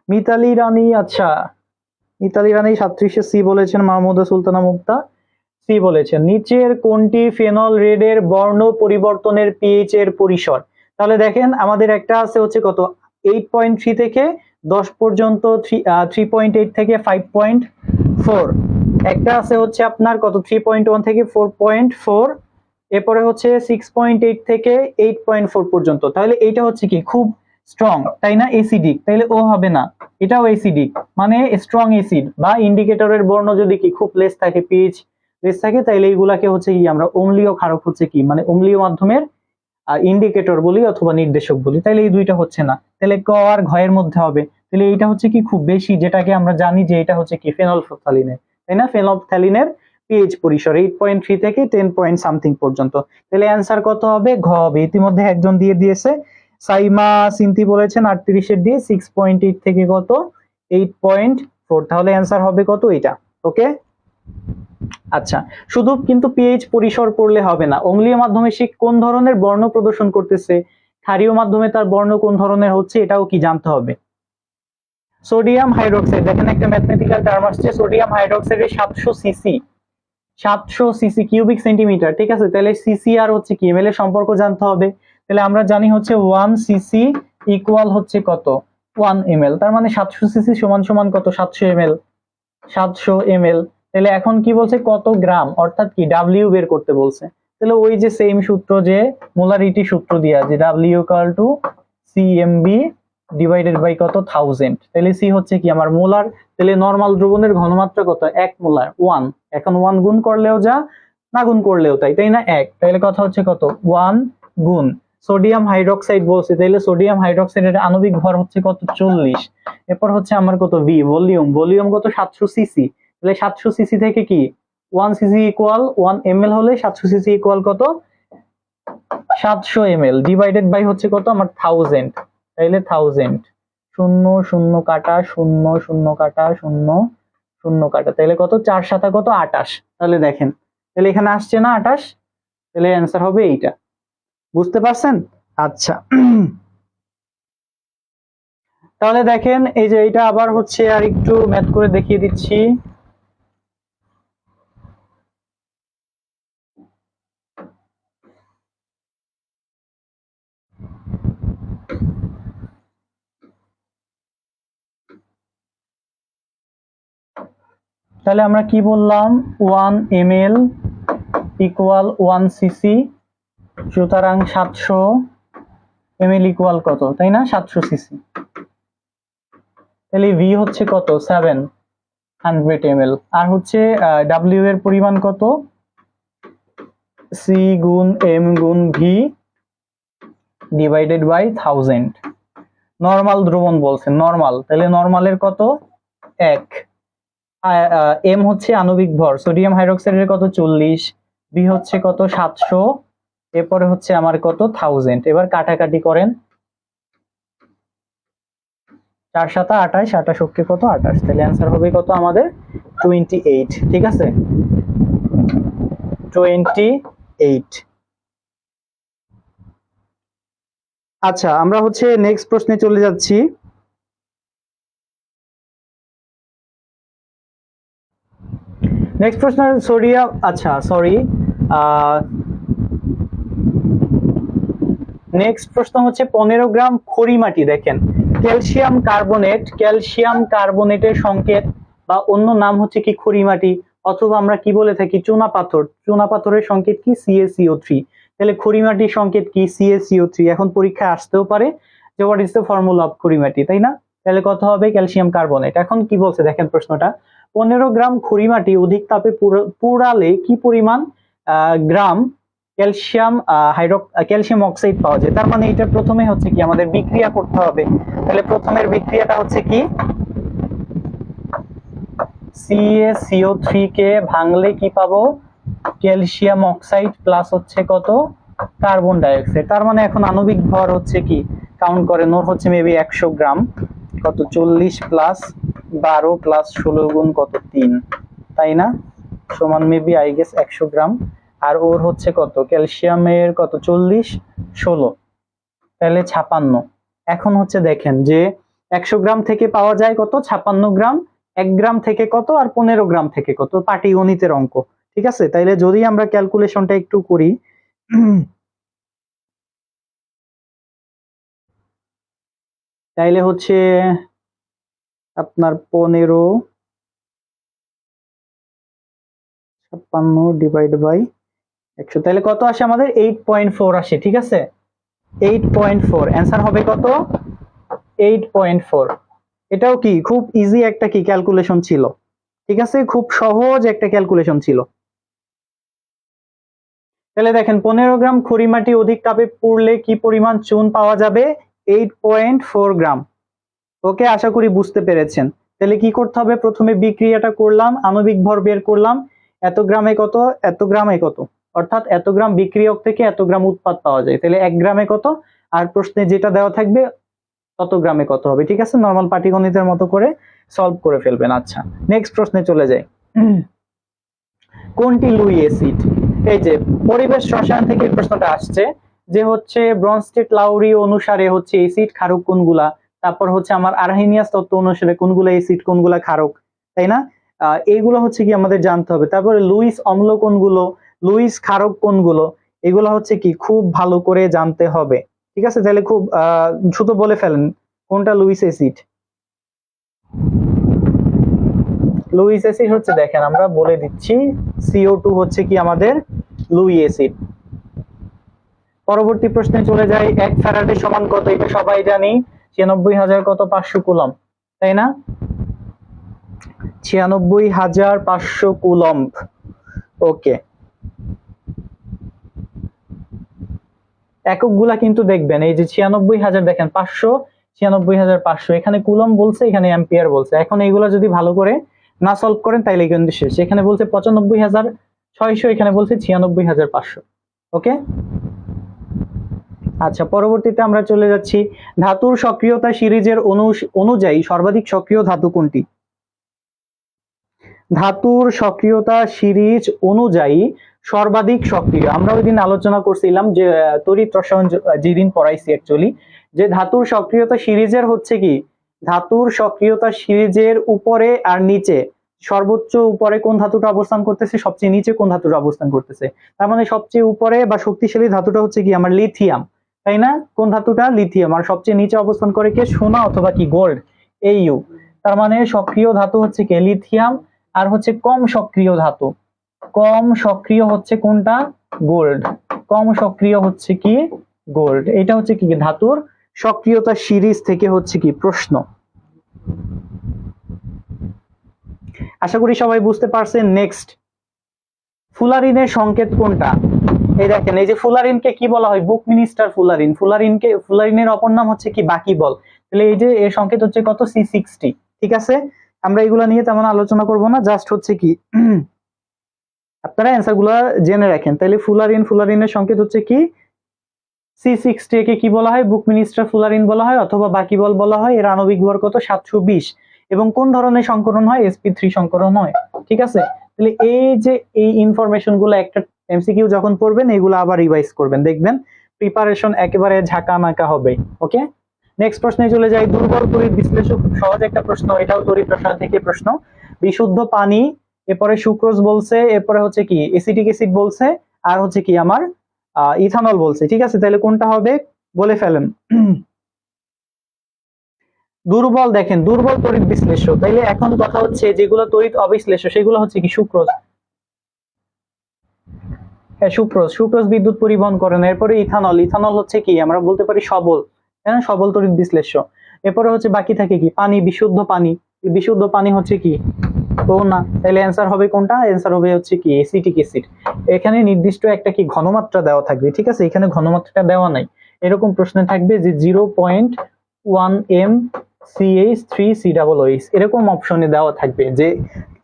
মিতালি রানী, আচ্ছা মিতালি রানী 37 সি বলেছেন। মাহমুদা সুলতানা মুক্তা সি বলেছেন। নিচের কোনটি ফেনল রেডের বর্ণ পরিবর্তনের পিএইচ এর পরিসর? তাহলে দেখেন আমাদের একটা আছে হচ্ছে কত 8.3 থেকে 10 পর্যন্ত, 3.8 থেকে 5.4। একটা আছে হচ্ছে আপনার কত 3.1 থেকে 4.4। এরপরে হচ্ছে 6.8 থেকে 8.4 পর্যন্ত। তাহলে এইটা হচ্ছে কি খুব স্ট্রং, তাই না? এসিডিক, তাইলে ও হবে না। এটাও এসিডিক, মানে স্ট্রং এসিড বা ইন্ডিকেটরের বর্ণ যদি কি খুব লেস থাকে, পিএইচ লেস থাকে, তাইলে এইগুলাকে হচ্ছে কি আমরা অম্লীয় ক্ষারক হচ্ছে কি মানে অম্লীয় মাধ্যমের ইন্ডিকেটর বলি অথবা নির্দেশক বলি। তাইলে এই দুইটা হচ্ছে না, তাহলে ক আর ঘয়ের মধ্যে হবে। তাহলে এইটা হচ্ছে কি খুব বেশি, যেটাকে আমরা জানি যে এটা হচ্ছে কি ফেনলফথ্যালিনের, তাই না? ফেনলফথ্যালিনের পিএইচ পরিসর 8.3 থেকে 10 পয়েন্ট সামথিং পর্যন্ত। তাহলে অ্যান্সার কত হবে? ঘ হবে। ইতিমধ্যে একজন দিয়ে দিয়েছে, সাইমা সিন্তি বলেছেন 38 এর দিয়ে 6.8 থেকে কত 8.4। তাহলে অ্যান্সার হবে কত? এটা। ওকে, আচ্ছা, শুধু কিন্তু পিএইচ পরিসর পড়লে হবে না, অম্লীয় মাধ্যমে সে কোন ধরনের বর্ণ প্রদর্শন করতেছে, ক্ষারীয় মাধ্যমে তার বর্ণ কোন ধরনের হচ্ছে, এটাও কি জানতে হবে। সোডিয়াম হাইড্রোক্সাইড, দেখেন একটা ম্যাথমেটিক্যাল টার্ম আসছে, সোডিয়াম হাইড্রোক্সাইডের 700 সিসি, 700 সিসি কিউবিক সেন্টিমিটার, ঠিক আছে। তাহলে সিসি আর হচ্ছে কি এমএল এর সম্পর্ক জানতে হবে। তাহলে আমরা জানি হচ্ছে 1 সিসি ইকুয়াল হচ্ছে কত 1 এমএল। তার মানে 700 সিসি সমান সমান কত 700 এমএল, 700 এমএল। তাহলে এখন কি বলছে কত গ্রাম, অর্থাৎ কি ডাব্লিউ বের করতে বলছে। তাহলে ওই যে সেম সূত্র, যে মোলারিটি সূত্র দিয়া, যে W equal to CMB divided by কত 1000। তাহলে সি হচ্ছে কি আমার মোলার। তাহলে নরমাল দ্রবণের ঘনমাত্রা কত? 1 মোলার 1। এখন 1 গুণ করলেও যা, না গুণ করলেও তাই, তাই না? 1। তাহলে কথা হচ্ছে কত 1 গুণ সোডিয়াম হাইড্রোক্সাইড বলছে, তাহলে সোডিয়াম হাইড্রোক্সাইডের আণবিক ভর হচ্ছে কত 40। এরপর হচ্ছে আমার কত ভি, ভলিউম, ভলিউম কত 700 সিসি। তাহলে 700 সিসি থেকে কি 1 সিসি ইকুয়াল 1 এমএল হলে 700 সিসি ইকুয়াল কত 700 এমএল ডিভাইডেড বাই হচ্ছে কত আমার 1000। তাইলে 1000, শূন্য শূন্য কাটা, শূন্য শূন্য কাটা, শূন্য শূন্য কাটা, তাহলে কত 4 7 কত 28। তাহলে দেখেন, তাহলে এখানে আসছে না 28, তাহলে অ্যান্সার হবে এইটা। বুঝতে পারছেন? আচ্ছা তাহলে দেখেন এই যে এটা আবার হচ্ছে আর একটু ম্যাথ করে দেখিয়ে দিচ্ছি। তাহলে আমরা কি বললাম, 1 ml ইকুয়াল 1 সিসি, সুতরাং 700 ml ইকুয়াল কত, তাই না? 700 সিসি। তাহলে ভি হচ্ছে কত, 700 ml। আর হচ্ছে ডাব্লিউ এর পরিমাণ কত, সি গুণ এম গুণ ভি ডিভাইডেড বাই 1000। নরমাল দ্রবণ বলছে, নরমাল, তাহলে নরমালের কত 1। এম হচ্ছে আণবিক ভর, সোডিয়াম হাইড্রোক্সাইডের কত 40, বি হচ্ছে কত 700, এরপরে হচ্ছে আমার কত 1000। এবার কাটাকাটি করেন, 4 7 28, 28 কত 28, তাহলে অ্যান্সার হবে কত আমাদের 28। ঠিক আছে, 28। আচ্ছা আমরা হচ্ছে নেক্সট প্রশ্নে চলে যাচ্ছি। নেক্সট প্রশ্ন সোডিয়াম, আচ্ছা সরি, নেক্সট প্রশ্ন হচ্ছে 15 গ্রাম খড়ি মাটি। দেখেন ক্যালসিয়াম কার্বনেট, ক্যালসিয়াম কার্বনেটের সংকেত বা অন্য নাম হচ্ছে কি খড়ি মাটি, অথবা আমরা কি বলে থাকি চুনা পাথর, চুনা পাথরের সংকেত কি CaCO3। তাহলে খড়ি মাটির সংকেত কি CaCO3। এখন পরীক্ষায় আসতেও পারে যে what is the formula of খড়ি মাটি, তাই না? তাহলে কত হবে ক্যালসিয়াম কার্বনেট। এখন কি বলছে দেখেন প্রশ্নটা, 15 গ্রাম খড়ি মাটি অধিক তাপে পুড়ালে কি পরিমাণ গ্রাম ক্যালসিয়াম ক্যালসিয়াম অক্সাইড পাওয়া যায়। তার মানে এটা প্রথমে হচ্ছে কি আমাদের বিক্রিয়া করতে হবে। তাহলে প্রথমের বিক্রিয়াটা হচ্ছে কি CaCO3 কে ভাঙলে কি পাবো, ক্যালসিয়াম অক্সাইড প্লাস হচ্ছে কত কার্বন ডাইঅক্সাইড। তার মানে এখন আণবিক ভর হচ্ছে কি কাউন্ট করেন, ওর হচ্ছে মেবি 100 গ্রাম, কত 40 প্লাস 12 প্লাস 16 গুণ কত 3, তাই না, সমান মেবি আই গেস 100 গ্রাম। আর ওর হচ্ছে কত ক্যালসিয়ামের কত 40 16, তাহলে 56। এখন হচ্ছে দেখেন যে 100 গ্রাম থেকে পাওয়া যায় কত 56 গ্রাম, 1 গ্রাম থেকে কত আর 15 গ্রাম থেকে কত, পাটিগণিতের অঙ্ক। ঠিক আছে, তাইলে যদি আমরা ক্যালকুলেশনটা একটু করি, তাইলে হচ্ছে আপনার 15 56 ডিভাইড বাই 100, তাহলে কত আসে আমাদের 8.4 আসে। ঠিক আছে, 8.4 অ্যান্সার হবে কত 8.4। এটাও কি খুব ইজি একটা কি ক্যালকুলেশন ছিল। ঠিক আছে, খুব সহজ একটা ক্যালকুলেশন ছিল। তাহলে দেখেন 15 গ্রাম খড়ি মাটি অধিক তাপে পুড়লে কি পরিমাণ চুন পাওয়া যাবে, 8.4 গ্রাম। ওকে, আশা করি বুঝতে পেরেছেন। তাহলে কি করতে হবে, প্রথমে বিক্রিয়াটা করলাম, আণবিক ভর বের করলাম, এত গ্রামে কত এত গ্রামে কত, অর্থাৎ এত গ্রাম বিক্রিয়ক থেকে এত গ্রাম উৎপাদ পাওয়া যায়। তাহলে 1 গ্রামে কত, আর প্রশ্নে যেটা দেওয়া থাকবে তত গ্রামে কত হবে। ঠিক আছে, নরমাল পাটিগণিতের মতো করে সলভ করে ফেলবেন। আচ্ছা নেক্সট প্রশ্নে চলে যাই। কোনটি লুই অ্যাসিড? এই যে পরিবেশ রসায়ন থেকে প্রশ্নটা আসছে যে হচ্ছে ব্রনস্টেড লাউরি অনুসারে হচ্ছে অ্যাসিড ক্ষারক কোনগুলা, তারপর হচ্ছে আমার আরহেনিয়াস তত্ত্ব অনুসারে কোনগুলা অ্যাসিড কোনগুলা ক্ষারক, তাই না? এইগুলো হচ্ছে কি আমাদের জানতে হবে। তারপরে লুইস অম্ল কোনগুলো, লুইস ক্ষারক কোনগুলো, এগুলো হচ্ছে কি খুব ভালো করে জানতে হবে। ঠিক আছে, তাহলে খুব দ্রুত বলে ফেলেন কোনটা লুইস অ্যাসিড। লুইস অ্যাসিড হচ্ছে দেখেন আমরা বলে দিচ্ছি CO2 হচ্ছে কি আমাদের লুই অ্যাসিড। পরবর্তী প্রশ্নে চলে যাই। 1 ফ্যারাডে সমান কত, এটা সবাই জানি 96,000 কত 500 কুলম্ব, তাই না? 96,500 কুলম্ব। ওকে, এককগুলা কিন্তু দেখবেন এই যে 96,000 দেখেন 500, 96,500, এখানে কুলম্ব বলছে, এখানে অ্যাম্পিয়ার বলছে। এখন এইগুলা যদি ভালো করে না সলভ করেন তাইলে কিন্তু শেষ। এখানে বলছে 95,600, এখানে বলছে 96,500। ওকে, আচ্ছা পরবর্তীতে আমরা চলে যাচ্ছি ধাতুর সক্রিয়তা সিরিজের অনুযায়ী সর্বাধিক সক্রিয় ধাতু কোনটি? ধাতুর সক্রিয়তা সিরিজ অনুযায়ী সর্বাধিক সক্রিয়। আমরা ওই দিন আলোচনা করছিলাম যে তড়িৎ রসায়ন যেদিন পড়াইছি অ্যাকচুয়ালি, যে ধাতুর সক্রিয়তা সিরিজের হচ্ছে কি, ধাতুর সক্রিয়তা সিরিজের উপরে আর নিচে, সর্বোচ্চ উপরে কোন ধাতুটা অবস্থান করতেছে, সবচেয়ে নিচে কোন ধাতুটা অবস্থান করতেছে। তার মানে সবচেয়ে উপরে বা শক্তিশালী ধাতুটা হচ্ছে কি আমার লিথিয়াম, তাই না? কোন ধাতুটা? লিথিয়াম। আর সবচেয়ে নিচে অবস্থান করে কে? সোনা অথবা কি গোল্ড, এইউ। তার মানে সক্রিয় ধাতু হচ্ছে কি লিথিয়াম, আর হচ্ছে কম সক্রিয় ধাতু, কম সক্রিয় হচ্ছে কোনটা? গোল্ড। কম সক্রিয় হচ্ছে কি? গোল্ড। এটা হচ্ছে কি ধাতুর সক্রিয়তা সিরিজ থেকে হচ্ছে কি প্রশ্ন। আশা করি সবাই বুঝতে পারছেন। নেক্সট, ফুলারিনের সংকেত কোনটা? এই দেখেন, এই যে ফুলারিনকে কি বলা হয়? বুকমিনিস্টার ফুলারিন। ফুলারিনের অপর নাম হচ্ছে কি বাকিবল। তাহলে এই যে এর সংকেত হচ্ছে কত? C60। ঠিক আছে, আমরা এগুলা নিয়ে তেমন আলোচনা করব না, জাস্ট হচ্ছে কি আপনারা অ্যান্সার গুলা জেনে রাখেন। তাহলে ফুলারিনের সংকেত হচ্ছে কি C60। একে কি বলা হয়? বুকমিনিস্টার ফুলারিন বলা হয় অথবা বাকিবল বলা হয়। এর আণবিক ভর কত? 720। এবং কোন ধরনের সংকরণ হয়? sp3 সংকরণ হয়। ঠিক আছে, তাহলে এই যে এই ইনফরমেশন গুলো একটা এমসিকিউ যখন পড়বেন এগুলো আবার রিভাইজ করবেন, দেখবেন প্রিপারেশন একেবারে ঝাঁকা নাকা হবে। ওকে, নেক্সট প্রশ্নে চলে যাই। দুর্বল তড়িৎ বিশ্লেষক, খুব সহজ একটা প্রশ্ন, এটাও তড়িৎ রসায়ন থেকে প্রশ্ন। বিশুদ্ধ পানি, এরপরে সুক্রোজ বলছে, এরপরে হচ্ছে কি এসিটিক অ্যাসিড বলছে, আর হচ্ছে কি আমার ইথানল বলছে। ঠিক আছে, তাহলে কোনটা হবে বলে ফেলেন। দুর্বল, দেখেন দুর্বল তড়িৎ বিশ্লেষ্য, তাইলে এখন কথা হচ্ছে যেগুলো তড়িৎ অবিশ্লেষ্য সেগুলো হচ্ছে কি সুক্রোজ। হ্যাঁ, সুক্রোজ বিদ্যুৎ পরিবহন করে না। এরপরে ইথানল হচ্ছে কি আমরা বলতে পারি সবল, হ্যাঁ সবল তড়িৎ বিশ্লেষ্য। এরপরে হচ্ছে বাকি থাকে কি পানি, বিশুদ্ধ পানি হচ্ছে কি তো না। তাহলে অ্যান্সার হবে কোনটা? অ্যান্সার হবে হচ্ছে কি এসিটিক অ্যাসিড। এখানে নির্দিষ্ট একটা কি ঘনমাত্রা দেওয়া থাকবে। ঠিক আছে, এখানে ঘনমাত্রাটা দেওয়া নাই। এরকম প্রশ্নে থাকবে যে 0.1 m CH3COOH, এরকম অপশনে দেওয়া থাকবে যে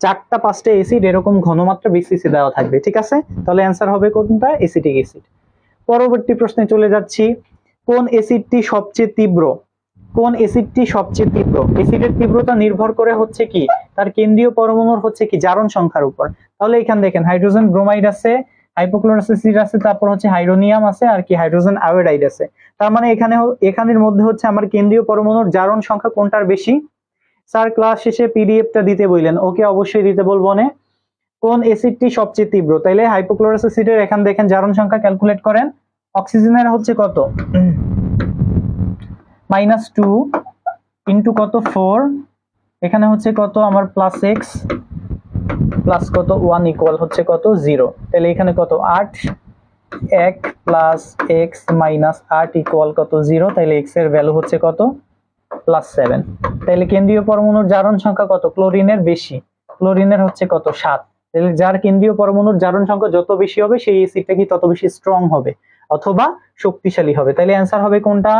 4টা 5টা অ্যাসিড এরকম ঘনমাত্রা বিসিসি দেওয়া থাকবে। ঠিক আছে, তাহলে অ্যান্সার হবে কোনটা? Acetic acid. পরবর্তী প্রশ্নে চলে যাচ্ছি। কোন অ্যাসিডটি সবচেয়ে তীব্র? কোন অ্যাসিডটি সবচেয়ে তীব্র? অ্যাসিডের তীব্রতা নির্ভর করে হচ্ছে কি তার কেন্দ্রীয় পরমাণুর হচ্ছে কি জারণ সংখ্যার উপর। তাহলে এখানে দেখেন হাইড্রোজেন ব্রোমাইড আছে, হাইপোক্লোরাস অ্যাসিড আছে, তারপর হচ্ছে হাইড্রোনিয়াম আছে, আর কি হাইড্রোজেন আয়োডাইড আছে। তার মানে এখানের মধ্যে হচ্ছে আমার কেন্দ্রীয় পরমাণুর জারণ সংখ্যা কোনটার বেশি? স্যার ক্লাস শেষে পিডিএফটা দিতে বললেন। ওকে, অবশ্যই দিতে বলবো না। কোন অ্যাসিডটি সবচেয়ে তীব্র? তাইলে হাইপোক্লোরাস অ্যাসিডের এখানে দেখেন জারণ সংখ্যা ক্যালকুলেট করেন। অক্সিজেনের হচ্ছে কত? -2 ইন্টু কত 4, এখানে হচ্ছে কত আমার +x প্লাস কত 1 ইকুয়াল হচ্ছে কত 0। তাহলে এখানে কত 8, 1 প্লাস x মাইনাস 8 ইকুয়াল কত 0। তাহলে x এর ভ্যালু হচ্ছে কত? +7। তাহলে কেন্দ্রীয় পরমাণুর জারণ সংখ্যা কত? ক্লোরিনের বেশি, ক্লোরিনের হচ্ছে কত 7। তাহলে যার কেন্দ্রীয় পরমাণুর জারণ সংখ্যা যত বেশি হবে সেই অ্যাসিডটা কি তত বেশি স্ট্রং হবে অথবা শক্তিশালী হবে। তাহলে অ্যান্সার হবে কোনটা?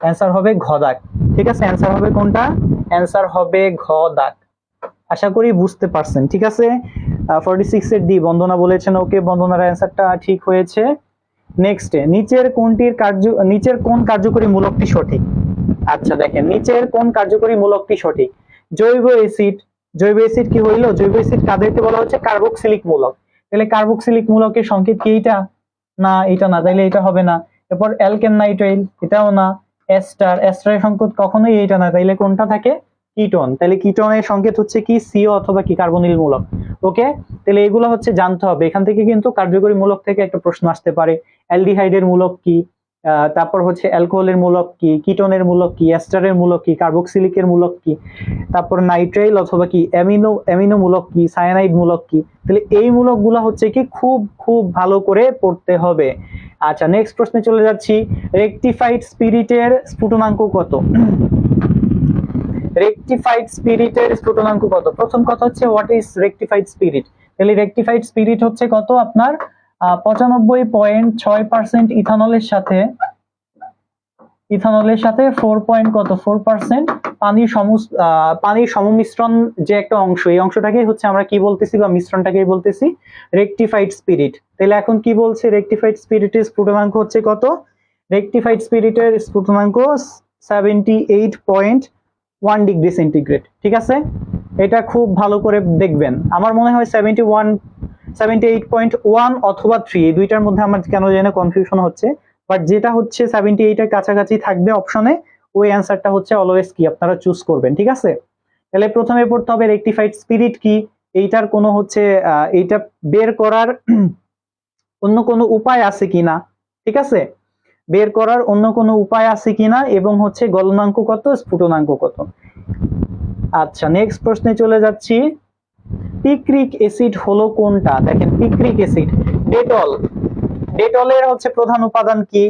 অ্যান্সার হবে ঘ দাগ। ঠিক আছে, অ্যান্সার হবে কোনটা? অ্যান্সার হবে ঘ দাগ। আশা করি বুঝতে পারছেন। ঠিক আছে, 46 এর ডি বন্দনা বলেছেন। ওকে, বন্দনার অ্যান্সারটা ঠিক হয়েছে। নেক্সট, নিচের কোন কার্যকরী মূলকটি সঠিক? আচ্ছা দেখেন, নিচের কোন কার্যকরী মূলকটি সঠিক? জৈব অ্যাসিড কি হইল? জৈব অ্যাসিড কাদেরকে বলা হচ্ছে? কার্বক্সিলিক মূলক। তাহলে কার্বক্সিলিক মূলকের সংকেত কি এইটা? না, এটা না, তাইলে এটা হবে না। এরপর অ্যালকেন নাইট্রাইল, এটাও না। এস্টারের সংকেত কখনোই এটা না, তাইলে কোনটা থাকে? কিটোন। তাহলে কিটোনের সংকেত হচ্ছে কি সিও অথবা কি কার্বনিল মূলক। ওকে, তাহলে এগুলো হচ্ছে জানতে হবে। এখান থেকে কিন্তু কার্যকরী মূলক থেকে একটা প্রশ্ন আসতে পারে। অ্যালডিহাইডের মূলক কি, তারপর হচ্ছে অ্যালকোহলের মূলক কি, কিটোনের মূলক কি, এস্টারের মূলক কি, কার্বক্সিলিকের মূলক কি, তারপর নাইট্রাইল অথবা কি অ্যামিনো মূলক কি, সায়ানাইড মূলক কি। তাহলে এই মূলকগুলো হচ্ছে কি খুব খুব ভালো করে পড়তে হবে। আচ্ছা, নেক্সট প্রশ্নে চলে যাচ্ছি। রেকটিফাইড স্পিরিটের স্ফুটনাঙ্ক কত? রেকটিফাইড স্পিরিটের স্ফুটনাঙ্ক কত? প্রথম কথা হচ্ছে হোয়াট ইজ রেকটিফাইড স্পিরিট। তাহলে রেকটিফাইড স্পিরিট হচ্ছে কত আপনার 95.6% ইথানলের সাথে 4% পানির সমমিশ্রণ যে একটা অংশ, এই অংশটাকেই হচ্ছে আমরা কি বলতেছি বা মিশ্রণটাকেই বলতেছি রেকটিফাইড স্পিরিট। তাহলে এখন কি বলছে? রেকটিফাইড স্পিরিটের স্ফুটনাঙ্ক হচ্ছে কত? রেকটিফাইড স্পিরিটের স্ফুটনাঙ্ক 78.1 ডিগ্রি সেন্টিগ্রেড। ঠিক আছে, এটা খুব ভালো করে দেখবেন। আমার মনে হয় 78.1 অথবা 3, এই দুইটার মধ্যে আমার কেন জানি কনফিউশন হচ্ছে, বাট যেটা হচ্ছে 78 এর কাছাকাছি থাকবে অপশনে, ওই অ্যান্সারটা হচ্ছে অলওয়েজ কি আপনারা চুজ করবেন, ঠিক আছে। তাহলে প্রথমে পড়তে হবে রেকটিফাইড স্পিরিট কি, এইটার কোনো হচ্ছে এইটা বের করার অন্য কোনো উপায় আছে কিনা, ঠিক আছে, বের করার অন্য কোনো উপায় আছে কিনা, এবং হচ্ছে গলনাঙ্ক কত, স্ফুটনাঙ্ক কত। আচ্ছা, নেক্সট প্রশ্নে চলে যাচ্ছি। পিক্রিক অ্যাসিড হলো কোনটা? দেখেন পিক্রিক অ্যাসিড, ডেটল, ডেটলের হচ্ছে প্রধান উপাদান কি,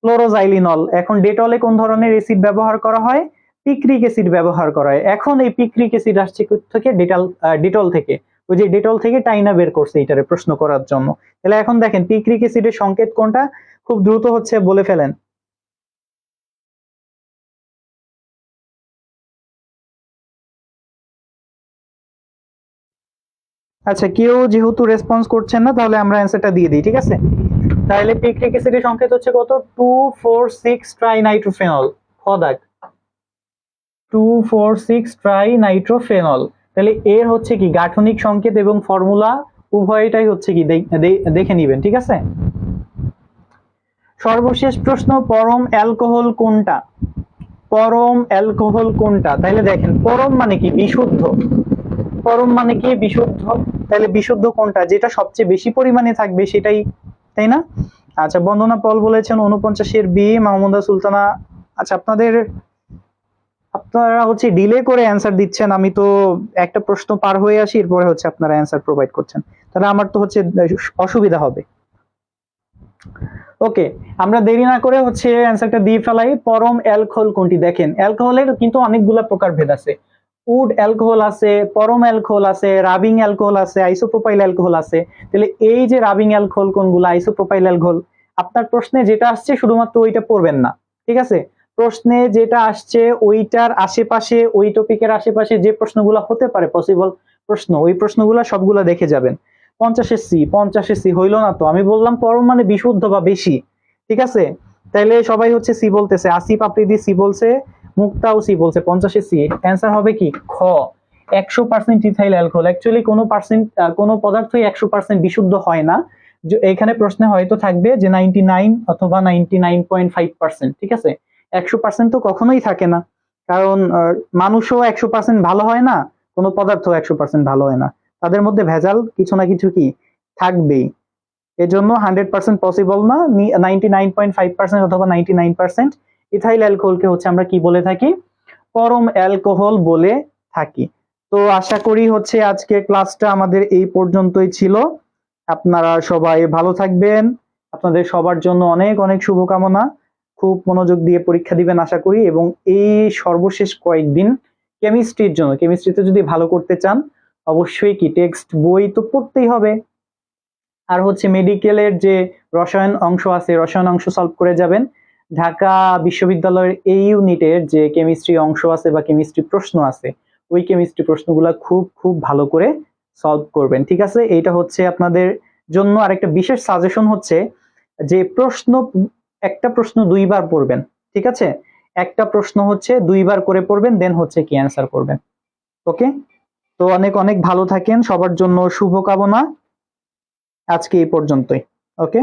ক্লোরোজাইলিনল। এখন ডেটলে কোন ধরনের অ্যাসিড ব্যবহার করা হয়? পিক্রিক অ্যাসিড ব্যবহার করা হয়। এখন এই পিক্রিক অ্যাসিড আসছে থেকে ডেটল থেকে, ওই যে ডেটল থেকে টাইনা বের করছে এটারে প্রশ্ন করার জন্য। তাহলে এখন দেখেন পিক্রিক অ্যাসিডের সংকেত কোনটা, খুব দ্রুত হচ্ছে বলে ফেলেন। আচ্ছা, কেউ যেহেতু রেসপন্স করছেন না, তাহলে আমরা অ্যান্সারটা দিয়ে দিই, ঠিক আছে। তাহলে পিক্রিক অ্যাসিডের সংকেত হচ্ছে কত, 2,4,6 ট্রাইনাইট্রোফেনল। খদাক 2,4,6 ট্রাইনাইট্রোফেনল। তাহলে এর হচ্ছে কি গাঠনিক সংকেত এবং ফর্মুলা উভয়টাই হচ্ছে কি দেখে নিবেন, ঠিক আছে। সর্বশেষ প্রশ্ন, পরম অ্যালকোহল কোনটা? পরম অ্যালকোহল কোনটা? তাহলে দেখেন পরম মানে কি, বিশুদ্ধ। পরম মানে কি, বিশুদ্ধ। তাহলে বিশুদ্ধ কোনটা, যেটা সবচেয়ে বেশি পরিমাণে থাকবে সেটাই, তাই না? আচ্ছা, বন্দনা পল বলেছেন 49 বি, মাহমুদা সুলতানা। আচ্ছা, আপনারা হচ্ছে ডিলে করে অ্যান্সার দিচ্ছেন, আমি তো একটা প্রশ্ন পার হয়ে আসি, এরপরে হচ্ছে আপনারা অ্যান্সার প্রোভাইড করছেন, তাহলে আমার তো হচ্ছে অসুবিধা হবে। ওকে, আমরা দেরি না করে হচ্ছে অ্যান্সারটা দিয়ে ফেলাই। পরম অ্যালকোহল কোনটি? দেখেন অ্যালকোহলের কিন্তু অনেকগুলা প্রকার ভেদ আছে। উড অ্যালকোহল আছে, পরম অ্যালকোহল আছে, রাবিং অ্যালকোহল আছে, আইসোপ্রোপাইল অ্যালকোহল আছে। তাহলে এই যে রাবিং অ্যালকোহল কোনগুলো, আইসোপ্রোপাইল অ্যালকোহল, আপনার প্রশ্নে যেটা আসছে শুধুমাত্র ওইটা পড়বেন না, ঠিক আছে। প্রশ্নে যেটা আসছে ওইটার আশেপাশে, ওই টপিকের আশেপাশে যে প্রশ্নগুলো হতে পারে পসিবল প্রশ্ন, ওই প্রশ্নগুলো সবগুলো দেখে যাবেন। 50 সি হইল না তো, আমি বললাম পরম মানে বিশুদ্ধ বা বেশি, ঠিক আছে। তাইলে সবাই হচ্ছে সি বলতেছে, আসিফ আফ্রিদি সি বলছে, মুক্তাও সি বলছে, 50 সি। অ্যান্সার হবে কি খ, 100% ইথাইল অ্যালকোহল। অ্যাকচুয়ালি কোনো পদার্থই 100% বিশুদ্ধ হয় না। এখানে প্রশ্নে হয়তো থাকবে যে 99 অথবা 99.5%, ঠিক আছে। 100% তো কখনোই থাকে না, কারণ মানুষও 100% ভালো হয় না, কোনো পদার্থ 100% ভালো হয় না, তাদের মধ্যে ভেজাল কিছু না কিছু কি থাকবেই। এজন্য 100% পসিবল না, 99.5% অথবা 99% ইথাইল অ্যালকোহলকে হচ্ছে আমরা কি বলে থাকি, পরম অ্যালকোহল বলে থাকি। তো আশা করি হচ্ছে আজকের ক্লাসটা আমাদের এই পর্যন্তই ছিল। আপনারা সবাই ভালো থাকবেন, আপনাদের সবার জন্য অনেক অনেক শুভকামনা। খুব মনোযোগ দিয়ে পরীক্ষা দিবেন আশা করি, এবং এই সর্বশেষ কয়েকদিন কেমিস্ট্রির জন্য, কেমিস্ট্রিতে যদি ভালো করতে চান অবশ্যই কি টেক্সট বই তো পড়তেই হবে, আর হচ্ছে মেডিকেলের যে রসায়ন অংশ আছে, রসায়ন অংশ সলভ করে যাবেন। ঢাকা বিশ্ববিদ্যালয়ের এই ইউনিটের যে কেমিস্ট্রি অংশ আছে বা কেমিস্ট্রি প্রশ্ন আছে, ওই কেমিস্ট্রি প্রশ্নগুলো খুব খুব ভালো করে সলভ করবেন, ঠিক আছে। এইটা হচ্ছে আপনাদের জন্য আরেকটা বিশেষ সাজেশন হচ্ছে যে একটা প্রশ্ন দুইবার পড়বেন, ঠিক আছে। একটা প্রশ্ন হচ্ছে দুইবার করে পড়বেন, দেন হচ্ছে কি অ্যান্সার করবেন। ওকে, তো অনেক অনেক ভালো থাকেন, সবার জন্য শুভকামনা। আজকে এই পর্যন্তই। ওকে।